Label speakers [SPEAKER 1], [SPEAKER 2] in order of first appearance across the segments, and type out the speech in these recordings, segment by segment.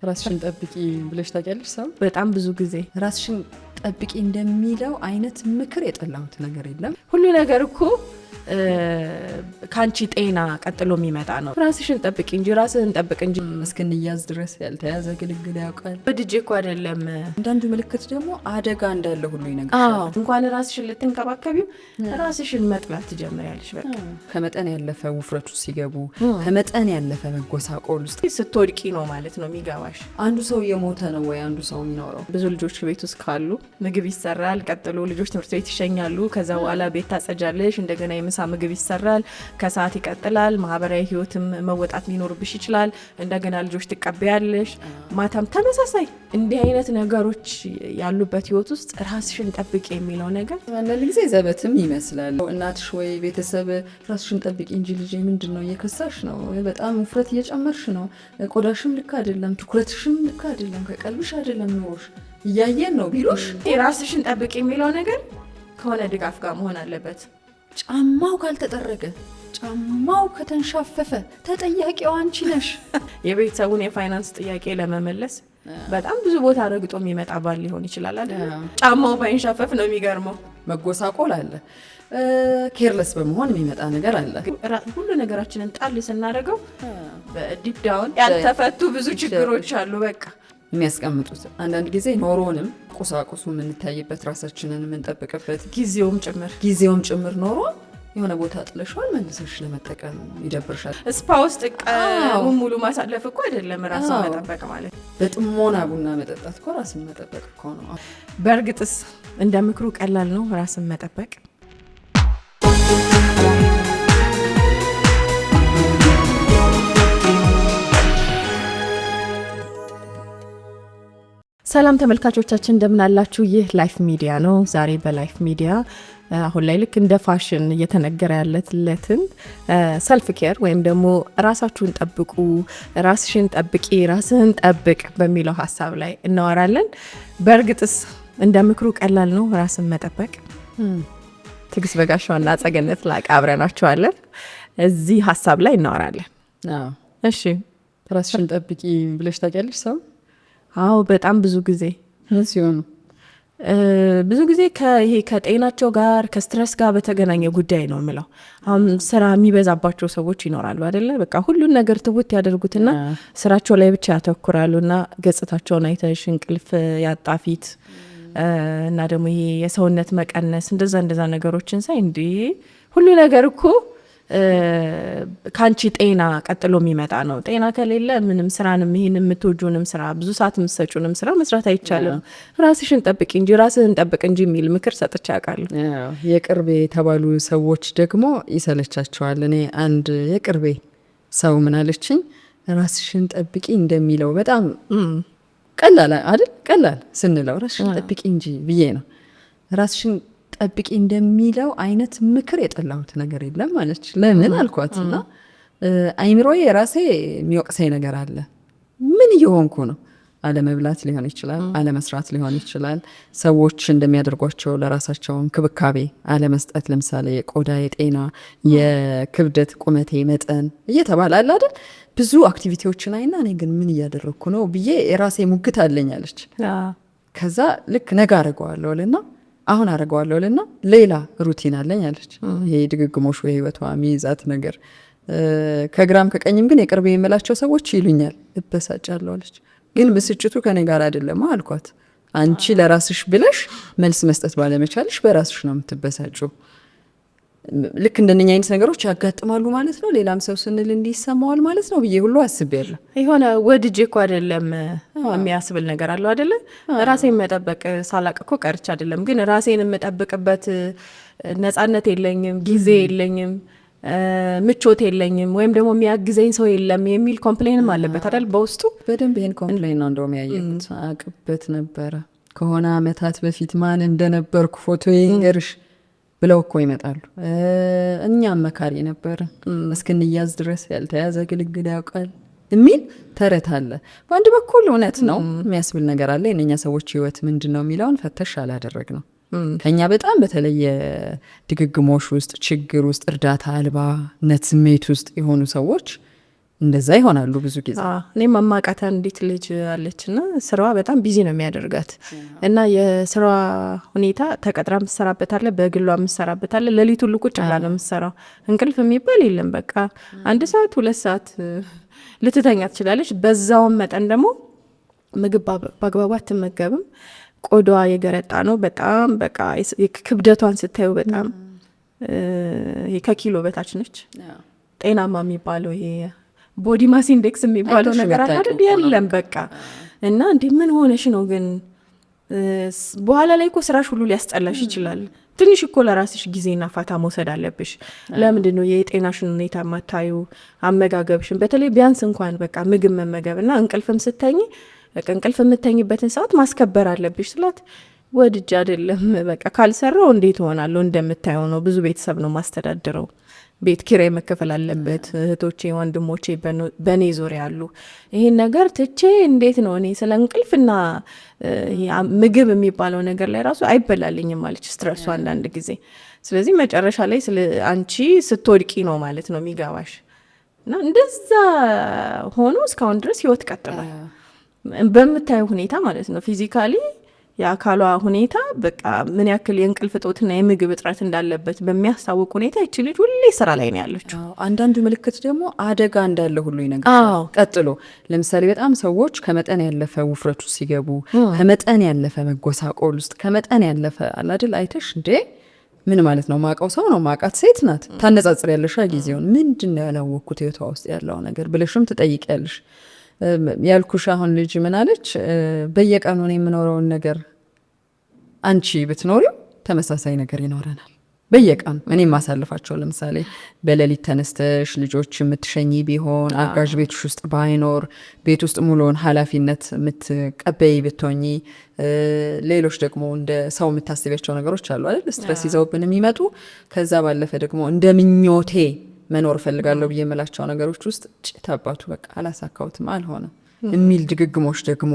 [SPEAKER 1] ራስሽን ጠብቂ ብለሽ ታውቂያለሽ? ሰው
[SPEAKER 2] በጣም ብዙ ጊዜ
[SPEAKER 1] ራስሽን ጠብቂ እንደሚለው አይነት ምክር የጠላሁት ነገር የለም።
[SPEAKER 2] ሁሉ ነገር እኮ ካንቺ ጤና ቀጥሎ የሚመጣ ነው። ራስሽን ጠብቂ እንጂ ራስህን ጠብቅ እንጂ
[SPEAKER 1] እስክንያዝ ድረስ ያልተያዘ ግልግል ያውቃል።
[SPEAKER 2] በድጄ እኮ አይደለም።
[SPEAKER 1] አንዳንዱ ምልክት ደግሞ አደጋ እንዳለ ሁሉ ይነግርሻል።
[SPEAKER 2] እንኳን ራስሽን ልትንከባከቢው ራስሽን መጥላት ትጀምሪያለሽ። በቃ
[SPEAKER 1] ከመጠን ያለፈ ውፍረቱ ሲገቡ ከመጠን ያለፈ መጎሳቆል ውስጥ
[SPEAKER 2] ስትወድቂ ነው ማለት ነው የሚገባሽ።
[SPEAKER 1] አንዱ ሰው የሞተ ነው ወይ አንዱ ሰው የሚኖረው?
[SPEAKER 2] ብዙ ልጆች ቤት ውስጥ ካሉ ምግብ ይሰራል። ቀጥሎ ልጆች ትምህርት ቤት ይሸኛሉ። ከዛ በኋላ ቤት ታጸጃለሽ። እንደገና የምሳ ምግብ ይሰራል። ከሰዓት ይቀጥላል። ማህበራዊ ህይወትም መወጣት ሊኖርብሽ ይችላል። እንደገና ልጆች ትቀበያለሽ። ማታም ተመሳሳይ እንዲህ አይነት ነገሮች ያሉበት ህይወት ውስጥ ራስሽን ጠብቂ የሚለው ነገር
[SPEAKER 1] አንዳንድ ጊዜ ዘበትም ይመስላል። እናትሽ ወይ ቤተሰብ ራስሽን ጠብቂ እንጂ ልጄ ምንድን ነው እየከሳሽ ነው፣ በጣም ውፍረት እየጨመርሽ ነው፣ ቆዳሽም ልክ አይደለም፣ ትኩረትሽም ልክ አይደለም፣ ከቀልብሽ አይደለም ኖሮሽ እያየን ነው ቢሉሽ
[SPEAKER 2] ራስሽን ጠብቂ የሚለው ነገር ከሆነ ድጋፍ ጋር መሆን አለበት።
[SPEAKER 1] ጫማው ካልተጠረገ፣ ጫማው ከተንሻፈፈ ተጠያቂው አንቺ ነሽ።
[SPEAKER 2] የቤተሰቡን የፋይናንስ ጥያቄ ለመመለስ በጣም ብዙ ቦታ ረግጦ የሚመጣ ባል ሊሆን ይችላል አይደል? ጫማው ባይንሻፈፍ ነው የሚገርመው።
[SPEAKER 1] መጎሳቆል አለ፣ ኬርለስ በመሆን የሚመጣ ነገር አለ።
[SPEAKER 2] ሁሉ ነገራችንን ጣል ስናደርገው በዲፕ ዳውን ያልተፈቱ ብዙ ችግሮች አሉ። በቃ
[SPEAKER 1] የሚያስቀምጡት አንዳንድ ጊዜ ኖሮንም ቁሳቁሱ የምንታይበት ራሳችንን የምንጠብቅበት ጊዜውም ጭምር ኖሮ የሆነ ቦታ ጥለሽዋል መልሰሽ ለመጠቀም ይደብርሻል።
[SPEAKER 2] ስፓ ውስጥ ቀኑን ሙሉ ማሳለፍ እኮ አይደለም ራስን መጠበቅ ማለት።
[SPEAKER 1] በጥሞና ቡና መጠጣት እኮ ራስን መጠበቅ እኮ ነው።
[SPEAKER 2] በእርግጥስ እንደ ምክሩ ቀላል ነው ራስን መጠበቅ? ሰላም ተመልካቾቻችን እንደምን አላችሁ? ይህ ላይፍ ሚዲያ ነው። ዛሬ በላይፍ ሚዲያ አሁን ላይ ልክ እንደ ፋሽን እየተነገረ ያለትን ሰልፍ ኬር ወይም ደግሞ ራሳችሁን ጠብቁ፣ ራስሽን ጠብቂ፣ ራስህን ጠብቅ በሚለው ሀሳብ ላይ እናወራለን። በእርግጥስ እንደ ምክሩ ቀላል ነው ራስን መጠበቅ? ትግስት በጋሻውና ጸገነት ላቅ አብረናቸዋለን። እዚህ ሀሳብ ላይ እናወራለን። እሺ
[SPEAKER 1] ራስሽን ጠብቂ ብለሽ ታውቂያለሽ? ሰው
[SPEAKER 2] አዎ በጣም ብዙ ጊዜ
[SPEAKER 1] ሲሆኑ
[SPEAKER 2] ብዙ ጊዜ ይሄ ከጤናቸው ጋር ከስትረስ ጋር በተገናኘ ጉዳይ ነው የምለው። አሁን ስራ የሚበዛባቸው ሰዎች ይኖራሉ አይደለ? በቃ ሁሉን ነገር ትውት ያደርጉትና ስራቸው ላይ ብቻ ያተኩራሉና ገጽታቸውን አይተሽ እንቅልፍ ያጣፊት እና ደግሞ ይሄ የሰውነት መቀነስ እንደዛ ነገሮችን ሳይ እንዴ ሁሉ ነገር እኮ ካንቺ ጤና ቀጥሎ የሚመጣ ነው። ጤና ከሌለ ምንም ስራንም ይሄን የምትወጁንም ስራ ብዙ ሰዓት የምትሰጩንም ስራ መስራት አይቻልም። ራስሽን ጠብቂ እንጂ ራስህን ጠብቅ እንጂ የሚል ምክር ሰጥቼ አውቃለሁ።
[SPEAKER 1] የቅርቤ የተባሉ ሰዎች ደግሞ ይሰለቻቸዋል። እኔ አንድ የቅርቤ ሰው ምን አለችኝ፣ ራስሽን ጠብቂ እንደሚለው በጣም ቀላል አይደል? ቀላል ስንለው ራስሽን ጠብቂ እንጂ ብዬ ነው። ራስሽን ጠብቂ እንደሚለው አይነት ምክር የጠላሁት ነገር የለም ማለች። ለምን አልኳት እና አይምሮዬ የራሴ የሚወቅሰኝ ነገር አለ። ምን እየሆንኩ ነው? አለመብላት ሊሆን ይችላል፣ አለመስራት ሊሆን ይችላል፣ ሰዎች እንደሚያደርጓቸው ለራሳቸው እንክብካቤ አለመስጠት፣ ለምሳሌ የቆዳ የጤና የክብደት ቁመቴ መጠን እየተባለ አለ አይደል? ብዙ አክቲቪቲዎችን አይና እኔ ግን ምን እያደረግኩ ነው ብዬ የራሴ ሙግት አለኝ አለች። ከዛ ልክ ነገ አደርገዋለሁ ልና አሁን አደርገዋለሁ ልና ሌላ ሩቲን አለኝ አለች። ይሄ ድግግሞሹ የህይወቷ ሚይዛት ነገር ከግራም ከቀኝም ግን የቅርቤ የምላቸው ሰዎች ይሉኛል፣ እበሳጫለሁ አለች። ግን ብስጭቱ ከኔ ጋር አይደለም አልኳት። አንቺ ለራስሽ ብለሽ መልስ መስጠት ባለመቻልሽ በራስሽ ነው የምትበሳጩ። ልክ እንደነኛ አይነት ነገሮች ያጋጥማሉ ማለት ነው። ሌላም ሰው ስንል እንዲሰማዋል ማለት ነው ብዬ ሁሉ አስቤያለሁ።
[SPEAKER 2] የሆነ ወድጄ እኮ አይደለም የሚያስብል ነገር አለው አይደለ? ራሴን መጠበቅ ሳላቅ እኮ ቀርቻ አይደለም፣ ግን ራሴን የምጠብቅበት ነፃነት የለኝም፣ ጊዜ የለኝም፣ ምቾት የለኝም፣ ወይም ደግሞ የሚያግዘኝ ሰው የለም የሚል ኮምፕሌንም አለበት አይደል? በውስጡ
[SPEAKER 1] በደንብ ይሄን ኮምፕሌን ነው እንደውም ያየሁት። አቅበት ነበረ ከሆነ አመታት በፊት ማን እንደነበርኩ ፎቶ ይንገርሽ ብለው እኮ ይመጣሉ። እኛም መካሪ ነበር እስክንያዝ ድረስ ያልተያዘ ግልግል ያውቃል የሚል ተረት አለ። በአንድ በኩል እውነት ነው የሚያስብል ነገር አለ። የእነኛ ሰዎች ህይወት ምንድን ነው የሚለውን ፈተሽ አላደረግ ነው። ከኛ በጣም በተለየ ድግግሞሽ ውስጥ ችግር ውስጥ እርዳታ አልባነት ስሜት ውስጥ የሆኑ ሰዎች እንደዛ ይሆናሉ ብዙ ጊዜ።
[SPEAKER 2] እኔም ማማቃት አንዲት ልጅ አለችና ስራዋ በጣም ቢዚ ነው የሚያደርጋት እና የስራዋ ሁኔታ ተቀጥራ የምትሰራበት አለ፣ በግሏ የምትሰራበት አለ። ሌሊት ሁሉ ቁጭ ብላ ነው የምትሰራው። እንቅልፍ የሚባል የለም። በቃ 1 ሰዓት 2 ሰዓት ልትተኛ ትችላለች። በዛውም መጠን ደግሞ ምግብ በአግባቡ አትመገብም። ቆዳዋ የገረጣ ነው በጣም በቃ ክብደቷን ስታዩ በጣም ከኪሎ በታች ነች። ጤናማ የሚባለው ይሄ ቦዲ ማስ ኢንዴክስ የሚባለው ነገር አይደል የለም በቃ። እና እንዴ ምን ሆነሽ ነው ግን? በኋላ ላይ እኮ ስራሽ ሁሉ ሊያስጠላሽ ይችላል። ትንሽ እኮ ለራስሽ ጊዜና ፋታ መውሰድ አለብሽ። ለምንድን ነው የጤናሽን ሁኔታ ማታዩ? አመጋገብሽን በተለይ ቢያንስ እንኳን በቃ ምግብ መመገብና እንቅልፍም ስተኝ በቃ እንቅልፍ የምተኝበትን ሰዓት ማስከበር አለብሽ ስላት ወድጅ አይደለም በቃ ካልሰራው እንዴት ሆናለሁ? እንደምታየው ነው ብዙ ቤተሰብ ነው ማስተዳድረው። ቤት ኪራይ መከፈል አለበት። እህቶቼ ወንድሞቼ በእኔ ዙሪያ ያሉ ይሄን ነገር ትቼ እንዴት ነው እኔ ስለ እንቅልፍና ምግብ የሚባለው ነገር ላይ ራሱ አይበላልኝም ማለች ስትረሱ አንዳንድ ጊዜ። ስለዚህ መጨረሻ ላይ ስለ አንቺ ስትወድቂ ነው ማለት ነው የሚገባሽ። እና እንደዛ ሆኖ እስካሁን ድረስ ህይወት ቀጥሏል በምታየው ሁኔታ ማለት ነው። ፊዚካሊ የአካሏ ሁኔታ በቃ ምን ያክል የእንቅልፍ እጦትና የምግብ እጥረት እንዳለበት በሚያስታውቅ ሁኔታ ይቺ ልጅ ሁሌ ስራ ላይ ነው ያለችው።
[SPEAKER 1] አንዳንዱ ምልክት ደግሞ አደጋ እንዳለ ሁሉ ይነግርሻል። ቀጥሎ ለምሳሌ በጣም ሰዎች ከመጠን ያለፈ ውፍረቱ ሲገቡ፣ ከመጠን ያለፈ መጎሳቆል ውስጥ፣ ከመጠን ያለፈ አላድል አይተሽ እንዴ ምን ማለት ነው? ማቀው ሰው ነው ማቃት ሴት ናት ታነጻጽር ያለሽ ጊዜውን ምንድን ነው ያላወቅኩት ህይወቷ ውስጥ ያለው ነገር ብለሽም ትጠይቂያለሽ። ያልኩሽ አሁን ልጅ ምን አለች? በየቀኑ ነው የምኖረውን ነገር አንቺ ብትኖሪው ተመሳሳይ ነገር ይኖረናል። በየቀኑ እኔ ማሳልፋቸው ለምሳሌ በሌሊት ተነስተሽ ልጆች የምትሸኚ ቢሆን አጋዥ ቤትሽ ውስጥ ባይኖር ቤት ውስጥ ሙሉውን ኃላፊነት የምትቀበይ ብትሆኚ፣ ሌሎች ደግሞ እንደ ሰው የምታስቢያቸው ነገሮች አሉ አይደል? ስትረስ ይዘውብን የሚመጡ ከዛ ባለፈ ደግሞ እንደ ምኞቴ መኖር ፈልጋለሁ ብዬ የምላቸው ነገሮች ውስጥ ጭታባቱ በቃ አላሳካውትም አልሆነም የሚል ድግግሞች ደግሞ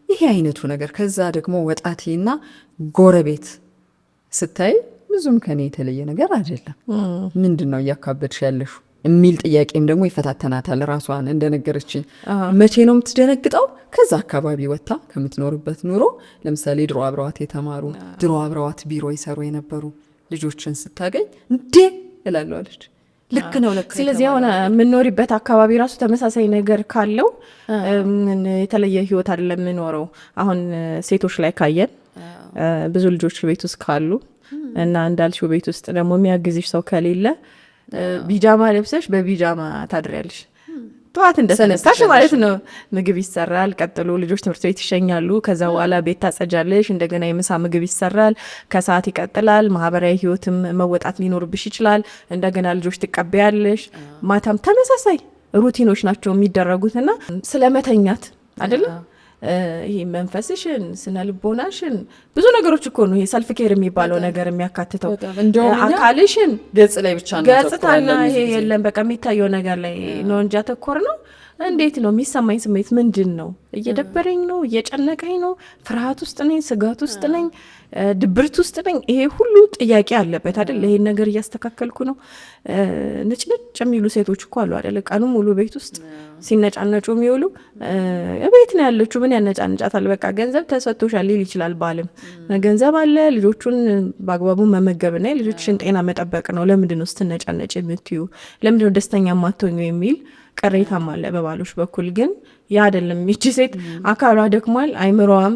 [SPEAKER 1] ይሄ አይነቱ ነገር። ከዛ ደግሞ ወጣቴና ጎረቤት ስታይ ብዙም ከኔ የተለየ ነገር አይደለም። ምንድን ነው እያካበድሽ ያለሹ የሚል ጥያቄም ደግሞ ይፈታተናታል። ራሷን እንደነገረችኝ መቼ ነው የምትደነግጠው? ከዛ አካባቢ ወጥታ ከምትኖርበት ኑሮ ለምሳሌ ድሮ አብረዋት የተማሩ ድሮ አብረዋት ቢሮ ይሰሩ የነበሩ ልጆችን ስታገኝ እንዴ እላለዋለች። ልክ ነው ለካ።
[SPEAKER 2] ስለዚህ አሁን የምንኖሪበት አካባቢ ራሱ ተመሳሳይ ነገር ካለው የተለየ ህይወት አይደለም የምኖረው። አሁን ሴቶች ላይ ካየን ብዙ ልጆች ቤት ውስጥ ካሉ እና እንዳልሽው ቤት ውስጥ ደግሞ የሚያግዝሽ ሰው ከሌለ ቢጃማ ለብሰሽ በቢጃማ ታድሪያለሽ። ጠዋት እንደተነሳሽ ማለት ነው ምግብ ይሰራል። ቀጥሎ ልጆች ትምህርት ቤት ይሸኛሉ። ከዛ በኋላ ቤት ታጸጃለሽ። እንደገና የምሳ ምግብ ይሰራል። ከሰዓት ይቀጥላል። ማህበራዊ ህይወትም መወጣት ሊኖርብሽ ይችላል። እንደገና ልጆች ትቀበያለሽ። ማታም ተመሳሳይ ሩቲኖች ናቸው የሚደረጉትና ስለመተኛት አይደለም ይሄ መንፈስሽን ስነ ልቦናሽን ብዙ ነገሮች እኮ ነው ይሄ ሰልፍ ኬር የሚባለው ነገር የሚያካትተው። አካልሽን
[SPEAKER 1] ገጽ ላይ ብቻ ነው
[SPEAKER 2] ገጽታና ይሄ የለም በቃ የሚታየው ነገር ላይ ነው እንጂ አተኮር ነው። እንዴት ነው የሚሰማኝ ስሜት ምንድን ነው? እየደበረኝ ነው? እየጨነቀኝ ነው? ፍርሃት ውስጥ ነኝ? ስጋት ውስጥ ነኝ? ድብርት ውስጥ ነኝ? ይሄ ሁሉ ጥያቄ አለበት አይደል? ይሄን ነገር እያስተካከልኩ ነው? ንጭንጭ የሚሉ ሴቶች እኮ አሉ አይደል? ቀኑ ሙሉ ቤት ውስጥ ሲነጫነጩ የሚውሉ ቤት ነው ያለችው። ምን ያነጫንጫታል? በቃ ገንዘብ ተሰጥቶሻል ሊል ይችላል ባልም። ገንዘብ አለ፣ ልጆቹን በአግባቡ መመገብና የልጆችን ጤና መጠበቅ ነው። ለምንድን ነው ስትነጫነጭ የምትዩ? ለምንድን ነው ደስተኛ ማትሆኙ የሚል ቅሬታም አለ በባሎች በኩል። ግን ያ አይደለም። ይቺ ሴት አካሏ ደክሟል፣ አይምሮዋም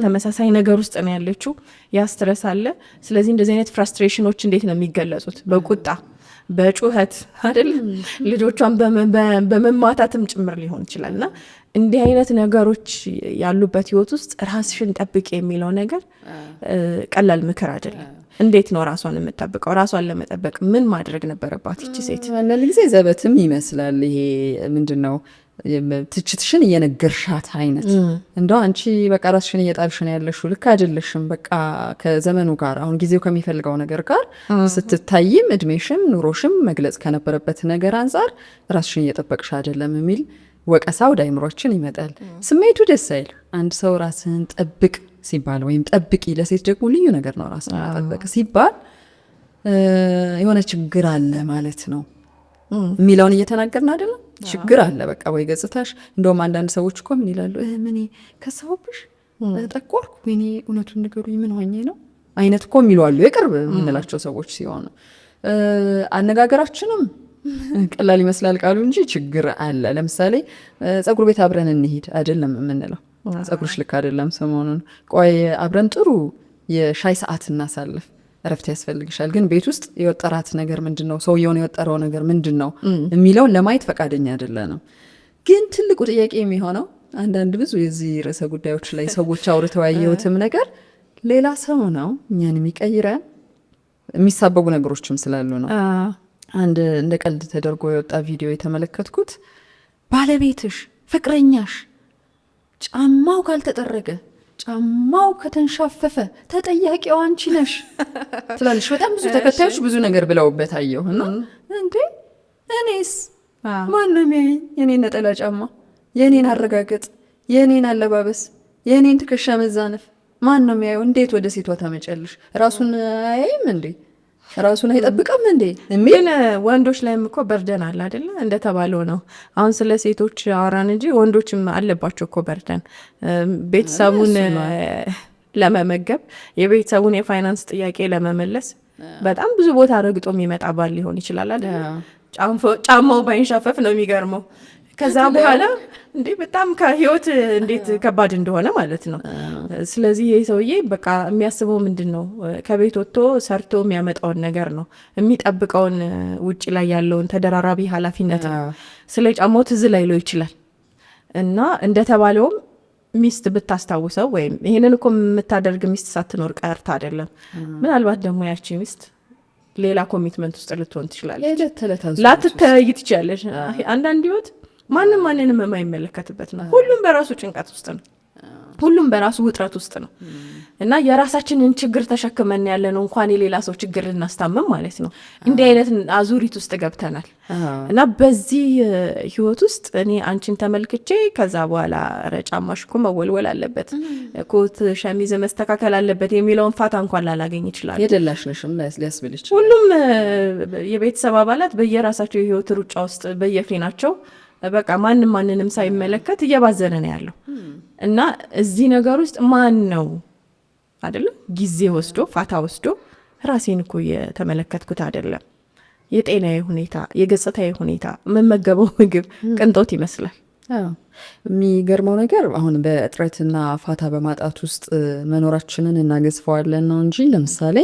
[SPEAKER 2] ተመሳሳይ ነገር ውስጥ ነው ያለችው። ያ ስትረስ አለ። ስለዚህ እንደዚህ አይነት ፍራስትሬሽኖች እንዴት ነው የሚገለጹት? በቁጣ በጩኸት አይደል? ልጆቿን በመማታትም ጭምር ሊሆን ይችላል። እና እንዲህ አይነት ነገሮች ያሉበት ህይወት ውስጥ ራስሽን ጠብቅ የሚለው ነገር ቀላል ምክር አይደለም። እንዴት ነው ራሷን የምጠብቀው? ራሷን ለመጠበቅ ምን ማድረግ ነበረባት ይቺ ሴት?
[SPEAKER 1] አንዳንድ ጊዜ ዘበትም ይመስላል ይሄ ምንድን ነው ትችትሽን እየነገርሻት አይነት እንደው አንቺ በቃ ራስሽን እየጣልሽን ያለሽው ልክ አይደለሽም። በቃ ከዘመኑ ጋር አሁን ጊዜው ከሚፈልገው ነገር ጋር ስትታይም እድሜሽም ኑሮሽም መግለጽ ከነበረበት ነገር አንጻር ራስሽን እየጠበቅሽ አይደለም የሚል ወቀሳ ወደ አይምሮችን ይመጣል። ስሜቱ ደስ አይል። አንድ ሰው ራስን ጠብቅ ሲባል ወይም ጠብቂ፣ ለሴት ደግሞ ልዩ ነገር ነው። ራስን ጠብቅ ሲባል የሆነ ችግር አለ ማለት ነው የሚለውን እየተናገርን አይደለም። ችግር አለ በቃ ወይ ገጽታሽ። እንደውም አንዳንድ ሰዎች እኮ ምን ይላሉ ምን ከሳውብሽ ጠቆርኩ ወይኔ እውነቱን ንገሩኝ ምን ሆኜ ነው አይነት እኮ የሚሉ አሉ የቅርብ የምንላቸው ሰዎች ሲሆኑ አነጋገራችንም ቀላል ይመስላል ቃሉ እንጂ ችግር አለ። ለምሳሌ ጸጉር ቤት አብረን እንሂድ አይደለም የምንለው ጸጉርሽ ልክ አይደለም ሰሞኑን ቆይ አብረን ጥሩ የሻይ ሰዓት እናሳልፍ እረፍት ያስፈልግሻል። ግን ቤት ውስጥ የወጠራት ነገር ምንድነው ሰውየውን የወጠረው ነገር ምንድነው የሚለውን ለማየት ፈቃደኛ አይደለ ነው። ግን ትልቁ ጥያቄ የሚሆነው አንዳንድ ብዙ የዚህ ርዕሰ ጉዳዮች ላይ ሰዎች አውርተው ያየሁትም ነገር ሌላ ሰው ነው እኛን የሚቀይረን የሚሳበቡ ነገሮችም ስላሉ ነው። አንድ እንደ ቀልድ ተደርጎ የወጣ ቪዲዮ የተመለከትኩት ባለቤትሽ ፍቅረኛሽ ጫማው ካልተጠረገ ጫማው ከተንሻፈፈ ተጠያቂው አንቺ ነሽ ትላለች። በጣም ብዙ ተከታዮች ብዙ ነገር ብለውበት አየሁ እና እንዴ እኔስ ማነው የሚያየኝ? የኔን ነጠላ ጫማ፣ የኔን አረጋገጥ፣ የኔን አለባበስ፣ የኔን ትከሻ መዛነፍ ማን ነው የሚያየው? እንዴት ወደ ሴቷ ታመጫለሽ? ራሱን አያይም እንዴ? ራሱን አይጠብቅም እንዴ?
[SPEAKER 2] ግን ወንዶች ላይም እኮ በርደን አለ አይደለ? እንደተባለው ነው። አሁን ስለ ሴቶች አወራን እንጂ ወንዶችም አለባቸው እኮ በርደን። ቤተሰቡን ለመመገብ የቤተሰቡን የፋይናንስ ጥያቄ ለመመለስ በጣም ብዙ ቦታ ረግጦ የሚመጣ ባል ሊሆን ይችላል አይደል? ጫማው ባይንሻፈፍ ነው የሚገርመው። ከዛ በኋላ እንዴ በጣም ከህይወት እንዴት ከባድ እንደሆነ ማለት ነው። ስለዚህ ይህ ሰውዬ በቃ የሚያስበው ምንድን ነው? ከቤት ወጥቶ ሰርቶ የሚያመጣውን ነገር ነው የሚጠብቀውን፣ ውጭ ላይ ያለውን ተደራራቢ ኃላፊነት ነው። ስለ ጫማው ትዝ ላይለው ይችላል። እና እንደተባለውም ሚስት ብታስታውሰው ወይም ይሄንን እኮ የምታደርግ ሚስት ሳትኖር ቀርታ አይደለም። ምናልባት ደግሞ ያቺ ሚስት ሌላ ኮሚትመንት ውስጥ ልትሆን ትችላለች፣ ላትተያይ ትችላለች። አንዳንድ ህይወት ማንም ማንንም የማይመለከትበት ነው። ሁሉም በራሱ ጭንቀት ውስጥ ነው። ሁሉም በራሱ ውጥረት ውስጥ ነው። እና የራሳችንን ችግር ተሸክመን ያለ ነው እንኳን የሌላ ሰው ችግር ልናስታምም ማለት ነው። እንዲህ አይነት አዙሪት ውስጥ ገብተናል። እና በዚህ ህይወት ውስጥ እኔ አንቺን ተመልክቼ ከዛ በኋላ ጫማሽ እኮ መወልወል አለበት፣ ኮት ሸሚዝ መስተካከል አለበት የሚለውን ፋታ እንኳን ላላገኝ ይችላል።
[SPEAKER 1] የደላሽ ነሽም ሊያስብል ይችላል።
[SPEAKER 2] ሁሉም የቤተሰብ አባላት በየራሳቸው የህይወት ሩጫ ውስጥ በየፊናቸው በቃ ማንም ማንንም ሳይመለከት እየባዘነ ነው ያለው። እና እዚህ ነገር ውስጥ ማን ነው አይደለም ጊዜ ወስዶ ፋታ ወስዶ ራሴን እኮ የተመለከትኩት አይደለም። የጤናዬ ሁኔታ፣ የገጽታዬ ሁኔታ፣ የምመገበው ምግብ ቅንጦት ይመስላል።
[SPEAKER 1] የሚገርመው ነገር አሁን በእጥረትና ፋታ በማጣት ውስጥ መኖራችንን እናገዝፈዋለን ነው እንጂ ለምሳሌ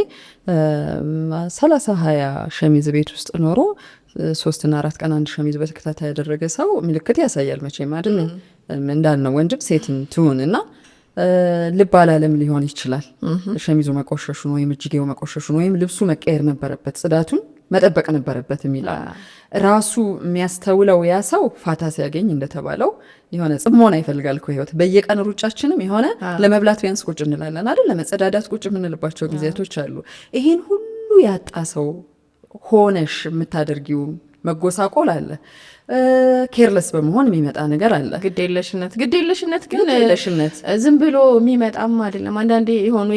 [SPEAKER 1] 30-20 ሸሚዝ ቤት ውስጥ ኖሮ 3-4 ቀን አንድ ሸሚዝ በተከታታይ ያደረገ ሰው ምልክት ያሳያል መቼም አይደል? እንዳልነው ወንድም ሴትም ትሁን እና ልብ አላለም ሊሆን ይችላል። ሸሚዙ መቆሸሹን ወይም እጅጌው መቆሸሹን ወይም ልብሱ መቀየር ነበረበት፣ ጽዳቱን መጠበቅ ነበረበት የሚላል ራሱ የሚያስተውለው ያ ሰው ፋታ ሲያገኝ እንደተባለው የሆነ ጽሞና ይፈልጋል እኮ ህይወት። በየቀን ሩጫችንም የሆነ ለመብላት ቢያንስ ቁጭ እንላለን አይደል? ለመጸዳዳት ቁጭ የምንልባቸው ጊዜያቶች አሉ። ይሄን ሁሉ ያጣ ሰው ሆነሽ የምታደርጊው መጎሳቆል አለ። ኬርለስ በመሆን የሚመጣ ነገር አለ። ግዴለሽነት ግን ዝም ብሎ የሚመጣም አይደለም። አንዳንዴ የሆኑ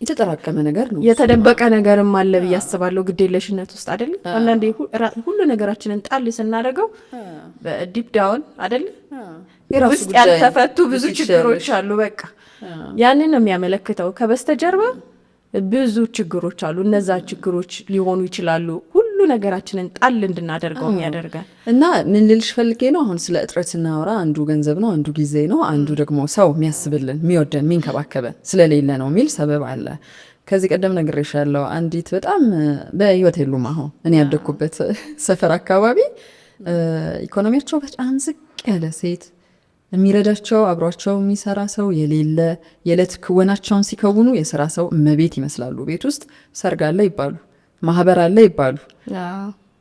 [SPEAKER 1] የተጠራቀመ ነገር ነው፣ የተደበቀ ነገርም አለ ብዬ አስባለሁ ግዴለሽነት ውስጥ አይደል? አንዳንዴ ሁሉ ነገራችንን ጣል ስናደርገው ዲፕ ዳውን አይደል ውስጥ ያልተፈቱ ብዙ ችግሮች አሉ። በቃ ያንን ነው የሚያመለክተው። ከበስተጀርባ ብዙ ችግሮች አሉ። እነዛ ችግሮች ሊሆኑ ይችላሉ ሁሉ ነገራችንን ጣል እንድናደርገው ያደርጋል። እና ምን ልልሽ ፈልጌ ነው፣ አሁን ስለ እጥረት ስናወራ አንዱ ገንዘብ ነው፣ አንዱ ጊዜ ነው፣ አንዱ ደግሞ ሰው የሚያስብልን የሚወደን የሚንከባከበን ስለሌለ ነው የሚል ሰበብ አለ። ከዚህ ቀደም ነግሬሻለሁ። አንዲት በጣም በህይወት የሉም አሁን እኔ ያደግኩበት ሰፈር አካባቢ ኢኮኖሚያቸው በጣም ዝቅ ያለ ሴት የሚረዳቸው አብሯቸው የሚሰራ ሰው የሌለ የዕለት ክወናቸውን ሲከውኑ የስራ ሰው እመቤት ይመስላሉ። ቤት ውስጥ ሰርግ አለ ይባሉ፣ ማህበር አለ ይባሉ፣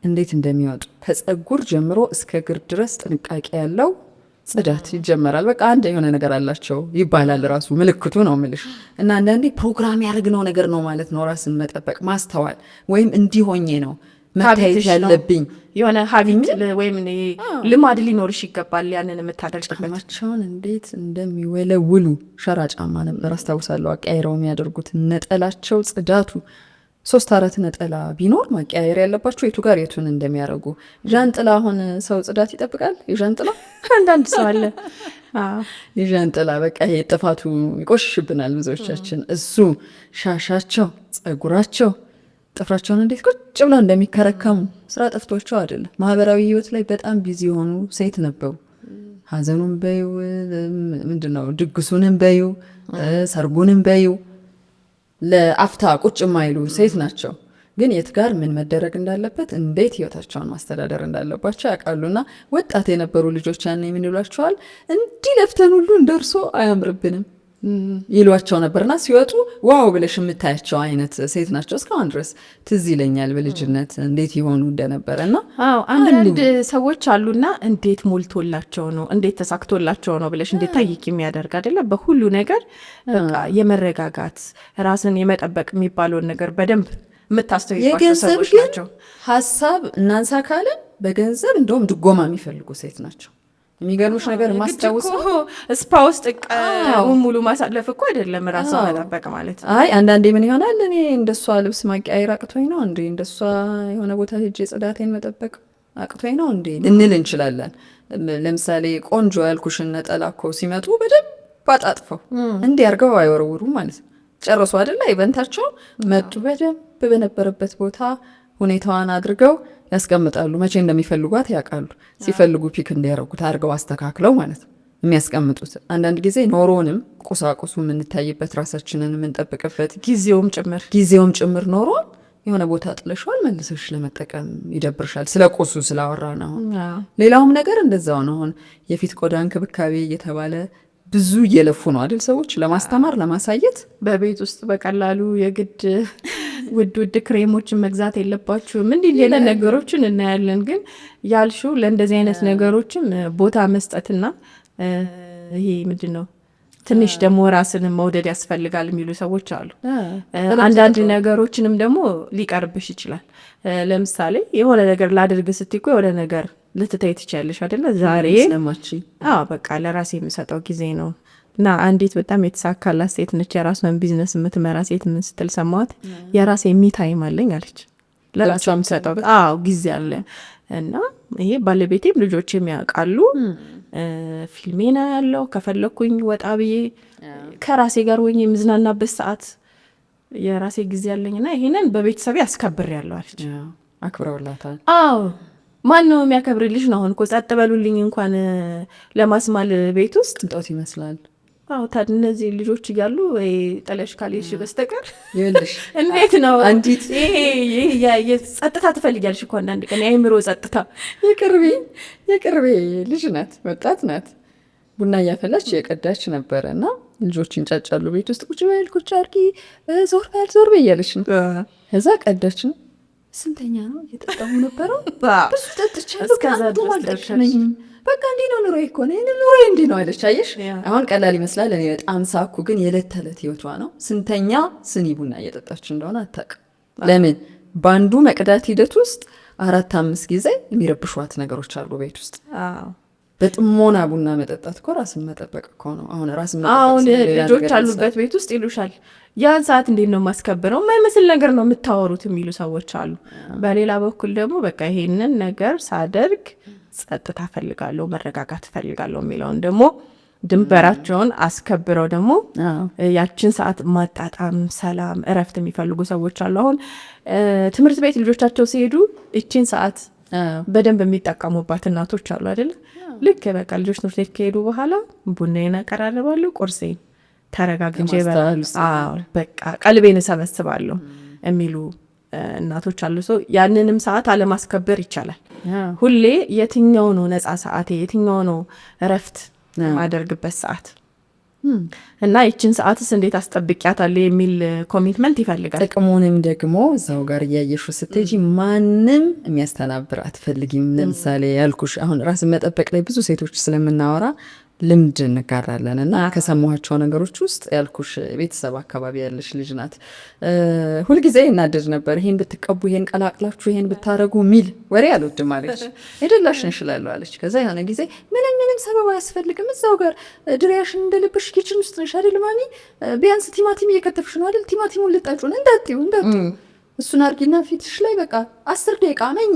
[SPEAKER 1] እንዴት እንደሚወጡ ከጸጉር ጀምሮ እስከ እግር ድረስ ጥንቃቄ ያለው ጽዳት ይጀመራል። በቃ አንድ የሆነ ነገር አላቸው ይባላል። ራሱ ምልክቱ ነው ምልሽ። እና አንዳንዴ ፕሮግራም ያደርግነው ነገር ነው ማለት ነው። ራስን መጠበቅ ማስተዋል፣ ወይም እንዲሆኜ ነው መታየት ያለብኝ
[SPEAKER 2] የሆነ ሀቢት ወይም ልማድ ሊኖርሽ ይገባል። ያንን የምታደርግበት
[SPEAKER 1] ጫማቸውን እንዴት እንደሚወለውሉ ሸራ ጫማ ነበር አስታውሳለሁ። አቀያይረው የሚያደርጉት ነጠላቸው፣ ጽዳቱ 3-4 ነጠላ ቢኖር ማቀያየር ያለባቸው የቱ ጋር የቱን እንደሚያደርጉ። ዣንጥላ አሁን ሰው ጽዳት ይጠብቃል። የዣንጥላ
[SPEAKER 2] አንዳንድ ሰው አለ
[SPEAKER 1] የዣንጥላ በቃ ይሄ ጥፋቱ ይቆሽሽብናል ብዙዎቻችን። እሱ ሻሻቸው፣ ጸጉራቸው፣ ጥፍራቸውን እንዴት ቁጭ ብለው እንደሚከረከሙ ስራ ጠፍቷቸው አይደለም። ማህበራዊ ህይወት ላይ በጣም ቢዚ የሆኑ ሴት ነበሩ። ሀዘኑን በዩ ምንድነው ድግሱንም በዩ ሰርጉንም በዩ ለአፍታ ቁጭ የማይሉ ሴት ናቸው። ግን የት ጋር ምን መደረግ እንዳለበት እንዴት ህይወታቸውን ማስተዳደር እንዳለባቸው ያውቃሉና ወጣት የነበሩ ልጆች ያን ምን ይሏቸዋል? እንዲህ ለፍተን ሁሉ እንደርሶ አያምርብንም ይሏቸው ነበርና ሲወጡ ዋው ብለሽ የምታያቸው አይነት ሴት ናቸው። እስካሁን ድረስ ትዝ ይለኛል በልጅነት እንዴት ይሆኑ እንደነበረና።
[SPEAKER 2] አንዳንድ ሰዎች አሉና እንዴት ሞልቶላቸው ነው እንዴት ተሳክቶላቸው ነው ብለሽ እንዴት ታይቂ የሚያደርግ አይደለ? በሁሉ ነገር በቃ የመረጋጋት ራስን የመጠበቅ የሚባለውን ነገር በደንብ የምታስተውይባቸው ሰዎች ናቸው።
[SPEAKER 1] ሀሳብ እናንሳ ካለን በገንዘብ እንደውም ድጎማ የሚፈልጉ ሴት ናቸው። የሚገርምሽ ነገር ማስታወሰው
[SPEAKER 2] ስፓ ውስጥ ሙሉ ማሳለፍ እኮ አይደለም ራስ መጠበቅ ማለት ነው።
[SPEAKER 1] አይ አንዳንዴ ምን ይሆናል እኔ እንደሷ ልብስ ማቀያየር አቅቶኝ ነው እንዴ እንደሷ የሆነ ቦታ ሄጄ ጽዳቴን መጠበቅ አቅቶኝ ነው እንዴ ልንል እንችላለን። ለምሳሌ ቆንጆ ያልኩሽን ነጠላ እኮ ሲመጡ በደንብ አጣጥፈው እንዲህ አድርገው አይወረውሩም ማለት ነው። ጨረሱ አይደለ ኢቨንታቸው መጡ በደንብ በነበረበት ቦታ ሁኔታዋን አድርገው ያስቀምጣሉ። መቼ እንደሚፈልጓት ያውቃሉ። ሲፈልጉ ፒክ እንዲያረጉት አድርገው አስተካክለው ማለት ነው የሚያስቀምጡት። አንዳንድ ጊዜ ኖሮንም ቁሳቁሱ የምንታይበት ራሳችንን የምንጠብቅበት ጊዜውም ጭምር ኖሮ የሆነ ቦታ ጥለሽዋል መልሰሽ ለመጠቀም ይደብርሻል። ስለ ቁሱ ስላወራ ነው። ሌላውም ነገር እንደዛው ነው። አሁን የፊት ቆዳ እንክብካቤ እየተባለ ብዙ እየለፉ ነው አይደል ሰዎች ለማስተማር ለማሳየት።
[SPEAKER 2] በቤት ውስጥ በቀላሉ የግድ ውድ ክሬሞችን መግዛት የለባችሁም እንዲህ ሌላ ነገሮችን እናያለን። ግን ያልሽው ለእንደዚህ አይነት ነገሮችም ቦታ መስጠትና ይሄ ምንድን ነው ትንሽ ደግሞ ራስን መውደድ ያስፈልጋል የሚሉ ሰዎች አሉ። አንዳንድ ነገሮችንም ደግሞ ሊቀርብሽ ይችላል። ለምሳሌ የሆነ ነገር ላድርግ ስትይ እኮ የሆነ ነገር ልትታይ ትችያለሽ አይደለ? ዛሬ በቃ ለራሴ የምሰጠው ጊዜ ነው እና አንዲት በጣም የተሳካላት ሴት ነች። የራሷን ቢዝነስ የምትመራ ሴት ምን ስትል ሰማት? የራሴ የሚታይም አለኝ አለች። ለራሷ የምሰጠው ጊዜ አለ እና ይሄ ባለቤቴም ልጆችም ያውቃሉ። ፊልሜና ያለው ከፈለኩኝ ወጣ ብዬ ከራሴ ጋር ወይ የምዝናናበት ሰዓት የራሴ ጊዜ አለኝና ይሄንን በቤተሰቤ አስከብር ያለው አለች።
[SPEAKER 1] አክብረውላታል።
[SPEAKER 2] ማን ነው የሚያከብርልሽ ነው? አሁን እኮ ጸጥ በሉልኝ እንኳን ለማስማል ቤት ውስጥ
[SPEAKER 1] እንጦት ይመስላል።
[SPEAKER 2] ታዲያ እነዚህ ልጆች እያሉ ወይ ጠለሽ ካልሽ በስተቀር
[SPEAKER 1] ይኸውልሽ
[SPEAKER 2] እንዴት ነው
[SPEAKER 1] አንዲት
[SPEAKER 2] ይሄ ጸጥታ ትፈልጊያለሽ እኮ አንዳንድ ቀን የአእምሮ ጸጥታ።
[SPEAKER 1] የቅርቤ ልጅ ናት፣ ወጣት ናት። ቡና እያፈላች የቀዳች ነበረ እና ልጆች እንጫጫሉ ቤት ውስጥ ቁጭ በል ቁጭ አድርጊ ዞር በል እያለች ነው። እዛ ቀዳች ነው። ስንተኛ ነው እየጠጣሙ ነበረው ብዙ ጠጥቻለሁ በቃ እንዲህ ነው ኑሮዬ እኮ ነው ኑሮዬ እንዲህ ነው አለች። አየሽ አሁን ቀላል ይመስላል። እኔ በጣም ሳኩ፣ ግን የዕለት ተዕለት ህይወቷ ነው። ስንተኛ ስኒ ቡና እየጠጣች እንደሆነ አታውቅም። ለምን በአንዱ መቅዳት ሂደት ውስጥ 4-5 ጊዜ የሚረብሿት ነገሮች አሉ ቤት ውስጥ። በጥሞና ቡና መጠጣት እኮ ራስን መጠበቅ እኮ ነው። አሁን
[SPEAKER 2] ልጆች አሉበት ቤት ውስጥ ይሉሻል ያን ሰዓት እንዴት ነው የማስከብረው የማይመስል ነገር ነው የምታወሩት የሚሉ ሰዎች አሉ። በሌላ በኩል ደግሞ በቃ ይሄንን ነገር ሳደርግ ጸጥታ ፈልጋለሁ መረጋጋት ፈልጋለሁ የሚለውን ደግሞ ድንበራቸውን አስከብረው ደግሞ ያችን ሰዓት ማጣጣም ሰላም እረፍት የሚፈልጉ ሰዎች አሉ። አሁን ትምህርት ቤት ልጆቻቸው ሲሄዱ እቺን ሰዓት በደንብ የሚጠቀሙባት እናቶች አሉ አይደል? ልክ በቃ ልጆች ትምህርት ቤት ከሄዱ በኋላ ቡናዬን አቀራርባለሁ፣ ቁርሴን ተረጋግጄ በቃ ቀልቤን እሰበስባለሁ የሚሉ እናቶች አሉ። ሰው ያንንም ሰዓት አለማስከበር ይቻላል። ሁሌ የትኛው ነው ነፃ ሰዓቴ የትኛው ነው እረፍት ማደርግበት ሰዓት እና ይችን ሰዓትስ እንዴት አስጠብቂያታለሁ የሚል ኮሚትመንት ይፈልጋል።
[SPEAKER 1] ጥቅሙንም ደግሞ እዛው ጋር እያየሹ ስትሄጂ ማንም የሚያስተናብር አትፈልጊም። ለምሳሌ ያልኩሽ አሁን ራስን መጠበቅ ላይ ብዙ ሴቶች ስለምናወራ ልምድ እንጋራለን እና ከሰማኋቸው ነገሮች ውስጥ ያልኩሽ ቤተሰብ አካባቢ ያለሽ ልጅ ናት። ሁልጊዜ እናደድ ነበር ይሄን ብትቀቡ ይሄን ቀላቅላችሁ ይሄን ብታረጉ ሚል ወሬ አልወድም አለች። ሄደላሽ እንሽላለሁ አለች። ከዛ የሆነ ጊዜ ምንም ሰበብ አያስፈልግም እዛው ጋር ድሪያሽን እንደልብሽ ኪችን ውስጥ ነሽ አይደል ማሚ ቢያንስ ቲማቲም እየከተፍሽ ነው አይደል ቲማቲሙን ልጣጩን እንዳትዩ እሱን አርጊና ፊትሽ ላይ በቃ 10 ደቂቃ መኝ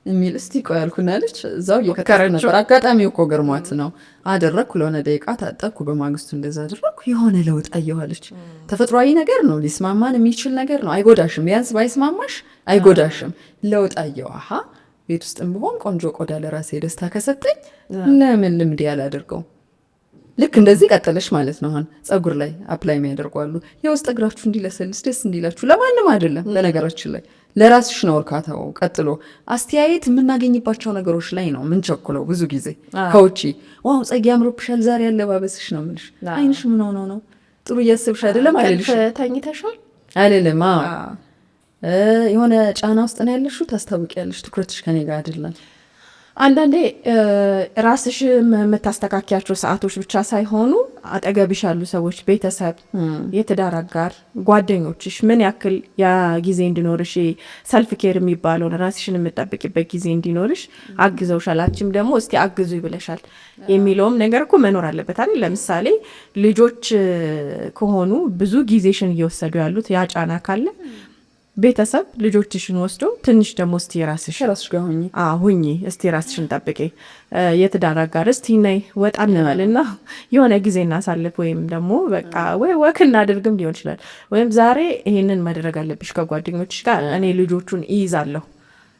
[SPEAKER 1] የሚል እስቲ ቆይ አልኩና አለች። እዛው እየከተረች ነበር። አጋጣሚው እኮ ገርሟት ነው። አደረግኩ ለሆነ ደቂቃ ታጠብኩ። በማግስቱ እንደዛ አደረግኩ። የሆነ ለውጥ አየኋለች። ተፈጥሯዊ ነገር ነው፣ ሊስማማን የሚችል ነገር ነው። አይጎዳሽም፣ ቢያንስ ባይስማማሽ አይጎዳሽም። ለውጥ አየሁ። አሀ ቤት ውስጥም ብሆን ቆንጆ ቆዳ ለራሴ ደስታ ከሰጠኝ ለምን ልምድ ያላደርገው? ልክ እንደዚህ ቀጠለሽ ማለት ነው። አሁን ጸጉር ላይ አፕላይ የሚያደርጓሉ የውስጥ እግራችሁ እንዲለሰልስ ደስ እንዲላችሁ፣ ለማንም አይደለም። በነገራችን ላይ ለራስሽ ነው እርካታው። ቀጥሎ አስተያየት የምናገኝባቸው ነገሮች ላይ ነው ምንቸኩለው ብዙ ጊዜ ከውጪ። ዋው ጸጊ አምሮብሻል ዛሬ አለባበስሽ ነው የምልሽ። አይንሽ ምን ሆኖ ነው ጥሩ እያሰብሽ አይደለም አይልሽ።
[SPEAKER 2] ተኝተሻል
[SPEAKER 1] አይደለም የሆነ ጫና ውስጥ ነው ያለሽው፣ ታስታውቂያለሽ። ትኩረትሽ ከኔ ጋር አይደለም።
[SPEAKER 2] አንዳንዴ ራስሽ የምታስተካኪያቸው ሰዓቶች ብቻ ሳይሆኑ አጠገብሽ ያሉ ሰዎች፣ ቤተሰብ፣ የትዳር አጋር፣ ጓደኞችሽ ምን ያክል ያ ጊዜ እንዲኖርሽ ሰልፍ ኬር የሚባለውን ራስሽን የምጠብቂበት ጊዜ እንዲኖርሽ አግዘውሻል። አንቺም ደግሞ እስቲ አግዙ ይብለሻል የሚለውም ነገር እኮ መኖር አለበት አይደል? ለምሳሌ ልጆች ከሆኑ ብዙ ጊዜሽን እየወሰዱ ያሉት ያ ጫና ካለ ቤተሰብ ልጆችሽን ወስዶ ትንሽ ደግሞ እስቲ ራስሽ
[SPEAKER 1] ጋር
[SPEAKER 2] ሁኚ፣ እስቲ ራስሽን ጠብቂ። የትዳር አጋር እስቲ ነይ ወጣ እንበልና የሆነ ጊዜ እናሳልፍ፣ ወይም ደግሞ በቃ ወይ ወክ እናድርግም ሊሆን ይችላል። ወይም ዛሬ ይሄንን ማድረግ አለብሽ ከጓደኞችሽ ጋር፣ እኔ ልጆቹን ይይዛለሁ፣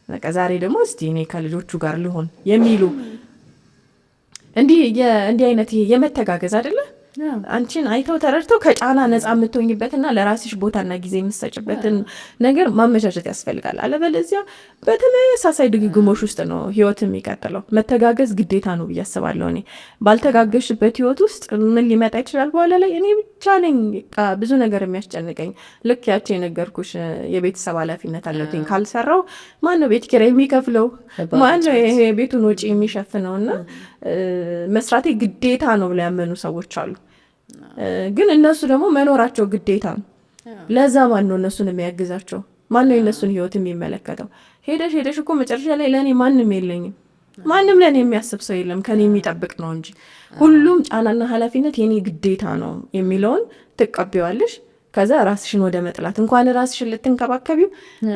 [SPEAKER 2] በቃ ዛሬ ደግሞ እስቲ እኔ ከልጆቹ ጋር ልሆን የሚሉ እንዲህ አይነት የመተጋገዝ አይደለ? አንቺን አይተው ተረድተው ከጫና ነፃ የምትሆኝበትና ለራስሽ ቦታና ጊዜ የምትሰጭበትን ነገር ማመቻቸት ያስፈልጋል። አለበለዚያ በተመሳሳይ ድግግሞሽ ውስጥ ነው ህይወት የሚቀጥለው። መተጋገዝ ግዴታ ነው ብዬ አስባለሁ። እኔ ባልተጋገዝሽበት ህይወት ውስጥ ምን ሊመጣ ይችላል? በኋላ ላይ እኔ ብቻ ነኝ ብዙ ነገር የሚያስጨንቀኝ። ልክ ያቺ የነገርኩሽ የቤተሰብ ኃላፊነት አለብኝ፣ ካልሰራው ማነው ቤት ኪራይ የሚከፍለው? ማነው ይሄ ቤቱን ወጪ የሚሸፍነው? እና መስራቴ ግዴታ ነው ብለው ያመኑ ሰዎች አሉ። ግን እነሱ ደግሞ መኖራቸው ግዴታ ነው። ለዛ ማን ነው እነሱን የሚያግዛቸው? ማን ነው የእነሱን ህይወት የሚመለከተው? ሄደሽ እኮ መጨረሻ ላይ ለእኔ ማንም የለኝም፣ ማንም ለእኔ የሚያስብ ሰው የለም ከኔ የሚጠብቅ ነው እንጂ ሁሉም ጫናና ኃላፊነት የኔ ግዴታ ነው የሚለውን ትቀበዋለሽ። ከዛ ራስሽን ወደ መጥላት፣ እንኳን ራስሽን ልትንከባከቢው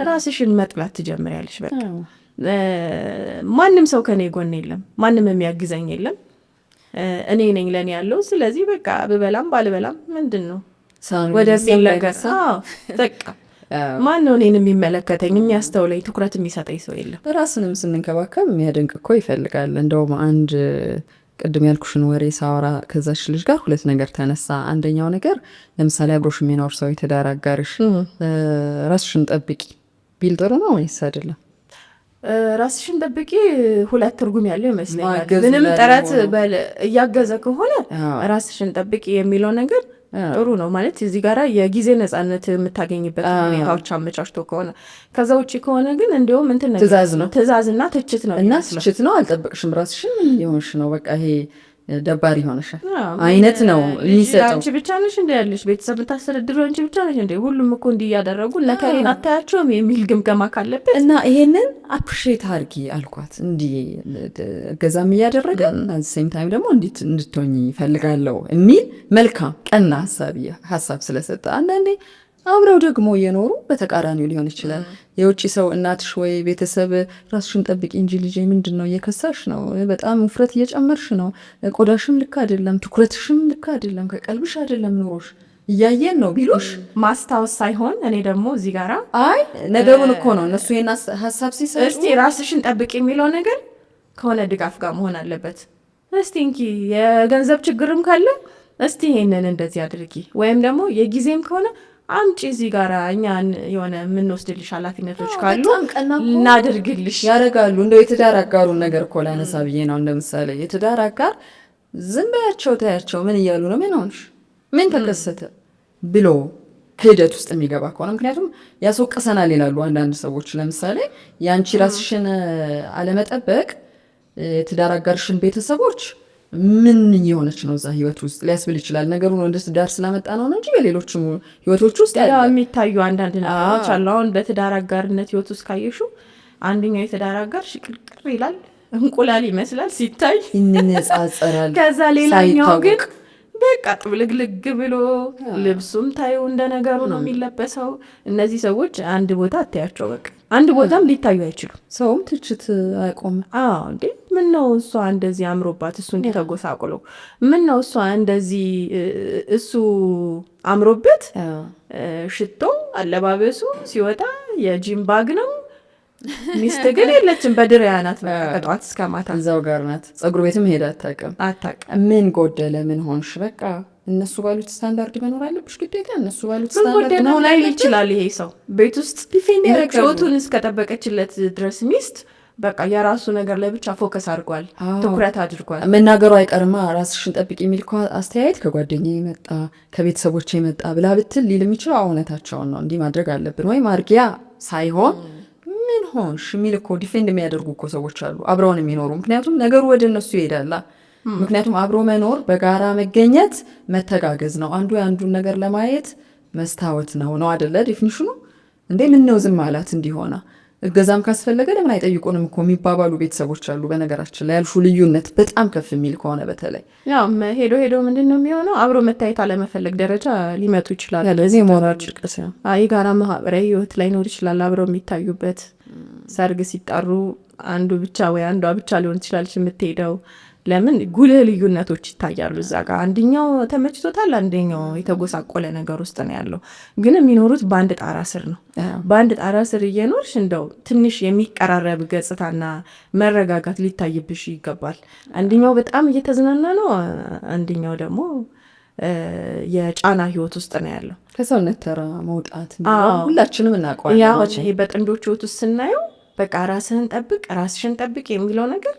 [SPEAKER 2] ራስሽን መጥላት ትጀምሪያለሽ። በቃ ማንም ሰው ከኔ ጎን የለም፣ ማንም የሚያግዘኝ የለም፣ እኔ ነኝ ለኔ ያለው። ስለዚህ በቃ ብበላም ባልበላም ምንድን ነው ወደዚህ ነገር በቃ ማን ነው እኔን የሚመለከተኝ የሚያስተውለኝ ትኩረት የሚሰጠኝ ሰው የለም።
[SPEAKER 1] ራስንም ስንንከባከብ የሚያደንቅ እኮ ይፈልጋል። እንደውም አንድ ቅድም ያልኩሽን ወሬ ሳወራ ከዛሽ ልጅ ጋር 2 ነገር ተነሳ። አንደኛው ነገር ለምሳሌ አብሮሽ የሚኖር ሰው የትዳር አጋርሽ ራስሽን ጠብቂ ቢል ጥሩ ነው ወይስ አይደለም?
[SPEAKER 2] ራስሽን ጠብቂ 2 ትርጉም ያለው ይመስለኛል። ምንም ጥረት እያገዘ ከሆነ ራስሽን ጠብቂ የሚለው ነገር ጥሩ ነው ማለት እዚህ ጋራ የጊዜ ነፃነት የምታገኝበት ሁኔታዎች አመቻችቶ ከሆነ። ከዛ ውጭ ከሆነ ግን እንዲሁም እንትን ነገር ትእዛዝና ትችት ነው
[SPEAKER 1] እና ትችት ነው። አልጠብቅሽም ራስሽን ሊሆንሽ ነው በቃ ይሄ ደባሪ ሆነሻል አይነት ነው የሚሰጠው።
[SPEAKER 2] አንቺ ብቻ ነሽ እንደ ያለሽ ቤተሰብ የምታስተዳድረው አንቺ ብቻ ነሽ እንደ ሁሉም እኮ እንዲህ እያደረጉ ለከሬን አታያቸውም የሚል ግምገማ ካለበት
[SPEAKER 1] እና ይሄንን አፕሪሼት አድርጊ አልኳት። እንዲህ ገዛም እያደረገ ሴም ታይም ደግሞ እንድትሆኝ ይፈልጋለሁ የሚል መልካም ቀና ሀሳብ ስለሰጠ አንዳንዴ አብረው ደግሞ እየኖሩ በተቃራኒው ሊሆን ይችላል። የውጭ ሰው እናትሽ ወይ ቤተሰብ ራስሽን ጠብቂ እንጂ ልጄ ምንድን ነው እየከሳሽ ነው፣ በጣም ውፍረት እየጨመርሽ ነው፣ ቆዳሽም ልክ አይደለም፣ ትኩረትሽም ልክ አይደለም፣ ከቀልብሽ አይደለም ኑሮሽ እያየን ነው ቢሉሽ
[SPEAKER 2] ማስታወስ ሳይሆን እኔ ደግሞ እዚህ ጋራ
[SPEAKER 1] አይ ነገሩን እኮ ነው እነሱ ይሄን ሀሳብ ሲሰጡ
[SPEAKER 2] እስቲ ራስሽን ጠብቂ የሚለው ነገር ከሆነ ድጋፍ ጋር መሆን አለበት። እስቲ እንኪ የገንዘብ ችግርም ካለ እስቲ ይሄንን እንደዚህ አድርጊ፣ ወይም ደግሞ የጊዜም ከሆነ አንቺ እዚህ ጋር እኛ የሆነ የምንወስድልሽ ኃላፊነቶች ካሉ እናድርግልሽ
[SPEAKER 1] ያደርጋሉ። እንደው የትዳር አጋሩን ነገር እኮ ላነሳ ብዬ ነው። እንደምሳሌ የትዳር አጋር ዝም በያቸው ታያቸው ምን እያሉ ነው፣ ምን ሆንሽ፣ ምን ተከሰተ ብሎ ክህደት ውስጥ የሚገባ ከሆነ ምክንያቱም ያስወቅሰናል ይላሉ አንዳንድ ሰዎች። ለምሳሌ የአንቺ ራስሽን አለመጠበቅ የትዳር አጋርሽን ቤተሰቦች ምን የሆነች ነው እዛ ህይወት ውስጥ ሊያስብል ይችላል። ነገሩ ወደ ትዳር ስላመጣ ነው እንጂ በሌሎችም ህይወቶች ውስጥ
[SPEAKER 2] የሚታዩ አንዳንድ ነገሮች አሉ። አሁን በትዳር አጋርነት ህይወት ውስጥ ካየሹ አንደኛው የትዳር አጋር ሽቅርቅር ይላል፣ እንቁላል ይመስላል ሲታይ
[SPEAKER 1] ይንጻጸራል።
[SPEAKER 2] ከዛ ሌላኛው ግን በቃ ጥብልግልግ ብሎ ልብሱም ታዩ እንደ ነገሩ ነው የሚለበሰው። እነዚህ ሰዎች አንድ ቦታ አታያቸው፣ በቃ አንድ ቦታም ሊታዩ አይችሉም።
[SPEAKER 1] ሰውም ትችት አይቆም።
[SPEAKER 2] እንዴ ምን ነው እሷ እንደዚህ አምሮባት እሱ እንዲህ ተጎሳቁሎ፣ ምን ነው እሷ እንደዚህ እሱ አምሮበት፣ ሽቶ አለባበሱ ሲወጣ የጂም ባግ ነው። ሚስት ግን የለችም፣ በድሪያ ናት። ከጠዋት እስከ ማታ
[SPEAKER 1] እዛው ጋር ናት። ጸጉር ቤትም ሄዳ አታውቅም። ምን ጎደለ፣ ምን ሆንሽ፣ በቃ እነሱ ባሉት ስታንዳርድ መኖር አለብሽ ግዴታ። እነሱ ባሉት ስታንዳርድ ነው ላይ
[SPEAKER 2] ይችላል። ይሄ ሰው ቤት ውስጥ ሾቱን እስከጠበቀችለት ድረስ ሚስት በቃ የራሱ ነገር ላይ ብቻ ፎከስ አድርጓል፣ ትኩረት አድርጓል።
[SPEAKER 1] መናገሩ አይቀርማ ራስሽን ጠብቂ የሚል አስተያየት ከጓደኛ የመጣ ከቤተሰቦች የመጣ ብላ ብትል ሊል የሚችለው እውነታቸውን ነው። እንዲህ ማድረግ አለብን ወይም አርጊያ ሳይሆን ምን ሆንሽ የሚል እኮ ዲፌንድ የሚያደርጉ እኮ ሰዎች አሉ፣ አብረውን የሚኖሩ። ምክንያቱም ነገሩ ወደ እነሱ ይሄዳላ። ምክንያቱም አብሮ መኖር፣ በጋራ መገኘት መተጋገዝ ነው። አንዱ የአንዱን ነገር ለማየት መስታወት ነው አደለ ዴፊኒሽኑ። እንዴ ምን ነው ዝም አላት እንዲሆና እገዛም ካስፈለገ ለምን አይጠይቁንም እኮ የሚባባሉ ቤተሰቦች አሉ። በነገራችን ላይ ያልሹ ልዩነት በጣም ከፍ የሚል ከሆነ በተለይ
[SPEAKER 2] ያው ሄዶ ምንድን ነው የሚሆነው፣ አብሮ መታየት አለመፈለግ ደረጃ ሊመጡ ይችላል።
[SPEAKER 1] ስለዚህ ሞራል ጭርቀስ
[SPEAKER 2] የጋራ ማህበራዊ ህይወት ላይኖር ይችላል። አብረው የሚታዩበት ሰርግ ሲጠሩ አንዱ ብቻ ወይ አንዷ ብቻ ሊሆን ይችላል የምትሄደው። ለምን ጉልህ ልዩነቶች ይታያሉ እዛ ጋር። አንደኛው ተመችቶታል፣ አንደኛው የተጎሳቆለ ነገር ውስጥ ነው ያለው። ግን የሚኖሩት በአንድ ጣራ ስር ነው። በአንድ ጣራ ስር እየኖርሽ እንደው ትንሽ የሚቀራረብ ገጽታና መረጋጋት ሊታይብሽ ይገባል። አንደኛው በጣም እየተዝናና ነው፣ አንደኛው ደግሞ የጫና ህይወት ውስጥ ነው ያለው።
[SPEAKER 1] ከሰውነት ተራ መውጣት ሁላችንም እናውቀዋለን።
[SPEAKER 2] ይሄ በጥንዶች ህይወት ውስጥ ስናየው በቃ ራስህን ጠብቅ፣ ራስሽን ጠብቅ የሚለው ነገር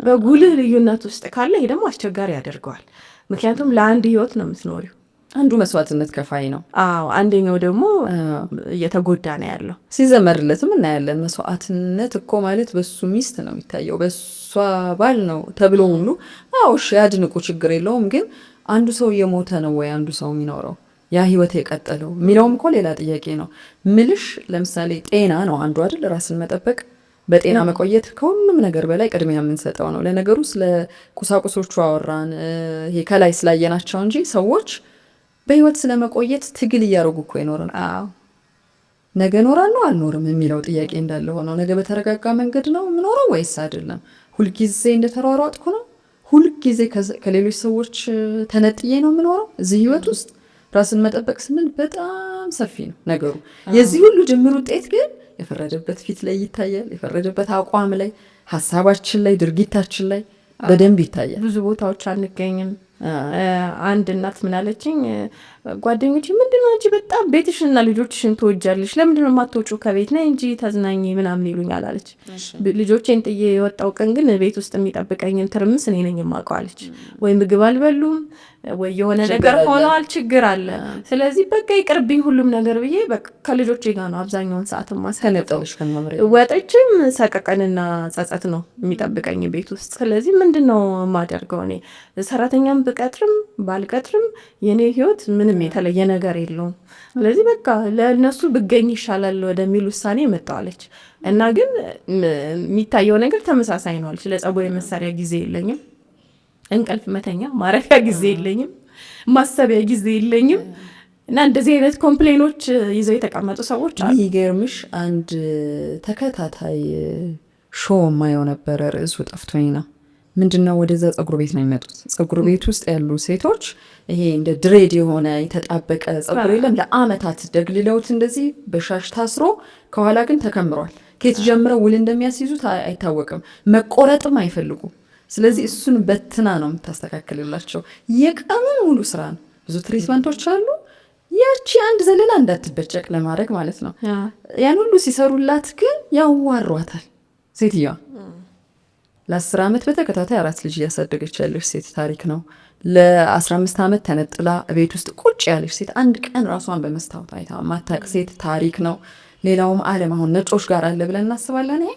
[SPEAKER 2] በጉልህ ልዩነት ውስጥ ካለ ይሄ ደግሞ አስቸጋሪ ያደርገዋል። ምክንያቱም ለአንድ ህይወት ነው የምትኖሪው።
[SPEAKER 1] አንዱ መስዋዕትነት ከፋይ ነው።
[SPEAKER 2] አንደኛው ደግሞ እየተጎዳ ነው ያለው።
[SPEAKER 1] ሲዘመርለትም እናያለን። መስዋዕትነት እኮ ማለት በሱ ሚስት ነው የሚታየው፣ በሷ ባል ነው ተብሎ ሁሉ እሺ ያድንቁ፣ ችግር የለውም። ግን አንዱ ሰው እየሞተ ነው ወይ አንዱ ሰው የሚኖረው ያ ህይወት የቀጠለው የሚለውም እኮ ሌላ ጥያቄ ነው ምልሽ። ለምሳሌ ጤና ነው አንዱ አይደል፣ ራስን መጠበቅ በጤና መቆየት ከሁሉም ነገር በላይ ቅድሚያ የምንሰጠው ነው። ለነገሩ ስለ ቁሳቁሶቹ አወራን፣ ይሄ ከላይ ስላየናቸው እንጂ ሰዎች በህይወት ስለመቆየት ትግል እያደረጉ እኮ ይኖራል። ነገ እኖራለሁ አልኖርም የሚለው ጥያቄ እንዳለ ሆነው ነገ በተረጋጋ መንገድ ነው የምኖረው ወይስ አይደለም? ሁልጊዜ እንደተሯሯጥኩ ነው? ሁልጊዜ ከሌሎች ሰዎች ተነጥዬ ነው የምኖረው? እዚህ ህይወት ውስጥ ራስን መጠበቅ ስንል በጣም ሰፊ ነው ነገሩ። የዚህ ሁሉ ጅምር ውጤት ግን የፈረደበት ፊት ላይ ይታያል። የፈረደበት አቋም ላይ፣ ሀሳባችን ላይ፣ ድርጊታችን ላይ በደንብ ይታያል።
[SPEAKER 2] ብዙ ቦታዎች አንገኝም። አንድ እናት ምናለችኝ፣ ጓደኞች ምንድነው እንጂ በጣም ቤትሽንና ልጆችሽን ትወጃለሽ፣ ለምንድነው የማትወጪው ከቤት ነይ እንጂ ተዝናኝ ምናምን ይሉኛል አለች። ልጆቼን ጥዬ የወጣው ቀን ግን ቤት ውስጥ የሚጠብቀኝን ትርምስ እኔ ነኝ የማውቀው አለች። ወይ ምግብ አልበሉም ወይ የሆነ ነገር ሆነዋል፣ ችግር አለ። ስለዚህ በቃ ይቅርብኝ ሁሉም ነገር ብዬ ከልጆቼ ጋር ነው አብዛኛውን ሰዓት ማስከነጠው። ወጥቼም ሰቀቀንና ጸጸት ነው የሚጠብቀኝ ቤት ውስጥ። ስለዚህ ምንድን ነው የማደርገው? እኔ ሰራተኛም ብቀጥርም ባልቀጥርም የኔ ህይወት ምንም የተለየ ነገር የለውም። ስለዚህ በቃ ለእነሱ ብገኝ ይሻላል ወደሚል ውሳኔ መጣዋለች። እና ግን የሚታየው ነገር ተመሳሳይ ነው አለች። ለጸጉር መሳሪያ ጊዜ የለኝም፣ እንቅልፍ መተኛ ማረፊያ ጊዜ የለኝም፣ ማሰቢያ ጊዜ የለኝም። እና እንደዚህ አይነት ኮምፕሌኖች ይዘው የተቀመጡ ሰዎች አሉ።
[SPEAKER 1] ይገርምሽ አንድ ተከታታይ ሾው ማየው ነበረ፣ ርዕሱ ጠፍቶኝ ነው። ምንድነው ወደዛ ጸጉር ቤት ነው የሚመጡት። ጸጉር ቤት ውስጥ ያሉ ሴቶች ይሄ እንደ ድሬድ የሆነ የተጣበቀ ጸጉር የለም፣ ለአመታት ደግልለውት እንደዚህ በሻሽ ታስሮ ከኋላ ግን ተከምሯል። ከየት ጀምረው ውል እንደሚያስይዙት አይታወቅም። መቆረጥም አይፈልጉም። ስለዚህ እሱን በትና ነው የምታስተካክልላቸው። የቀኑን ሙሉ ስራ ነው። ብዙ ትሪትመንቶች አሉ። ያቺ አንድ ዘለላ እንዳትበጨቅ ለማድረግ ማለት ነው። ያን ሁሉ ሲሰሩላት ግን ያዋሯታል ሴትዮዋ። ለ10 ዓመት በተከታታይ 4 ልጅ እያሳደገች ያለች ሴት ታሪክ ነው። ለ15 ዓመት ተነጥላ ቤት ውስጥ ቁጭ ያለች ሴት፣ አንድ ቀን ራሷን በመስታወት አይታ ማታቅ ሴት ታሪክ ነው። ሌላውም ዓለም አሁን ነጮች ጋር አለ ብለን እናስባለን። ይሄ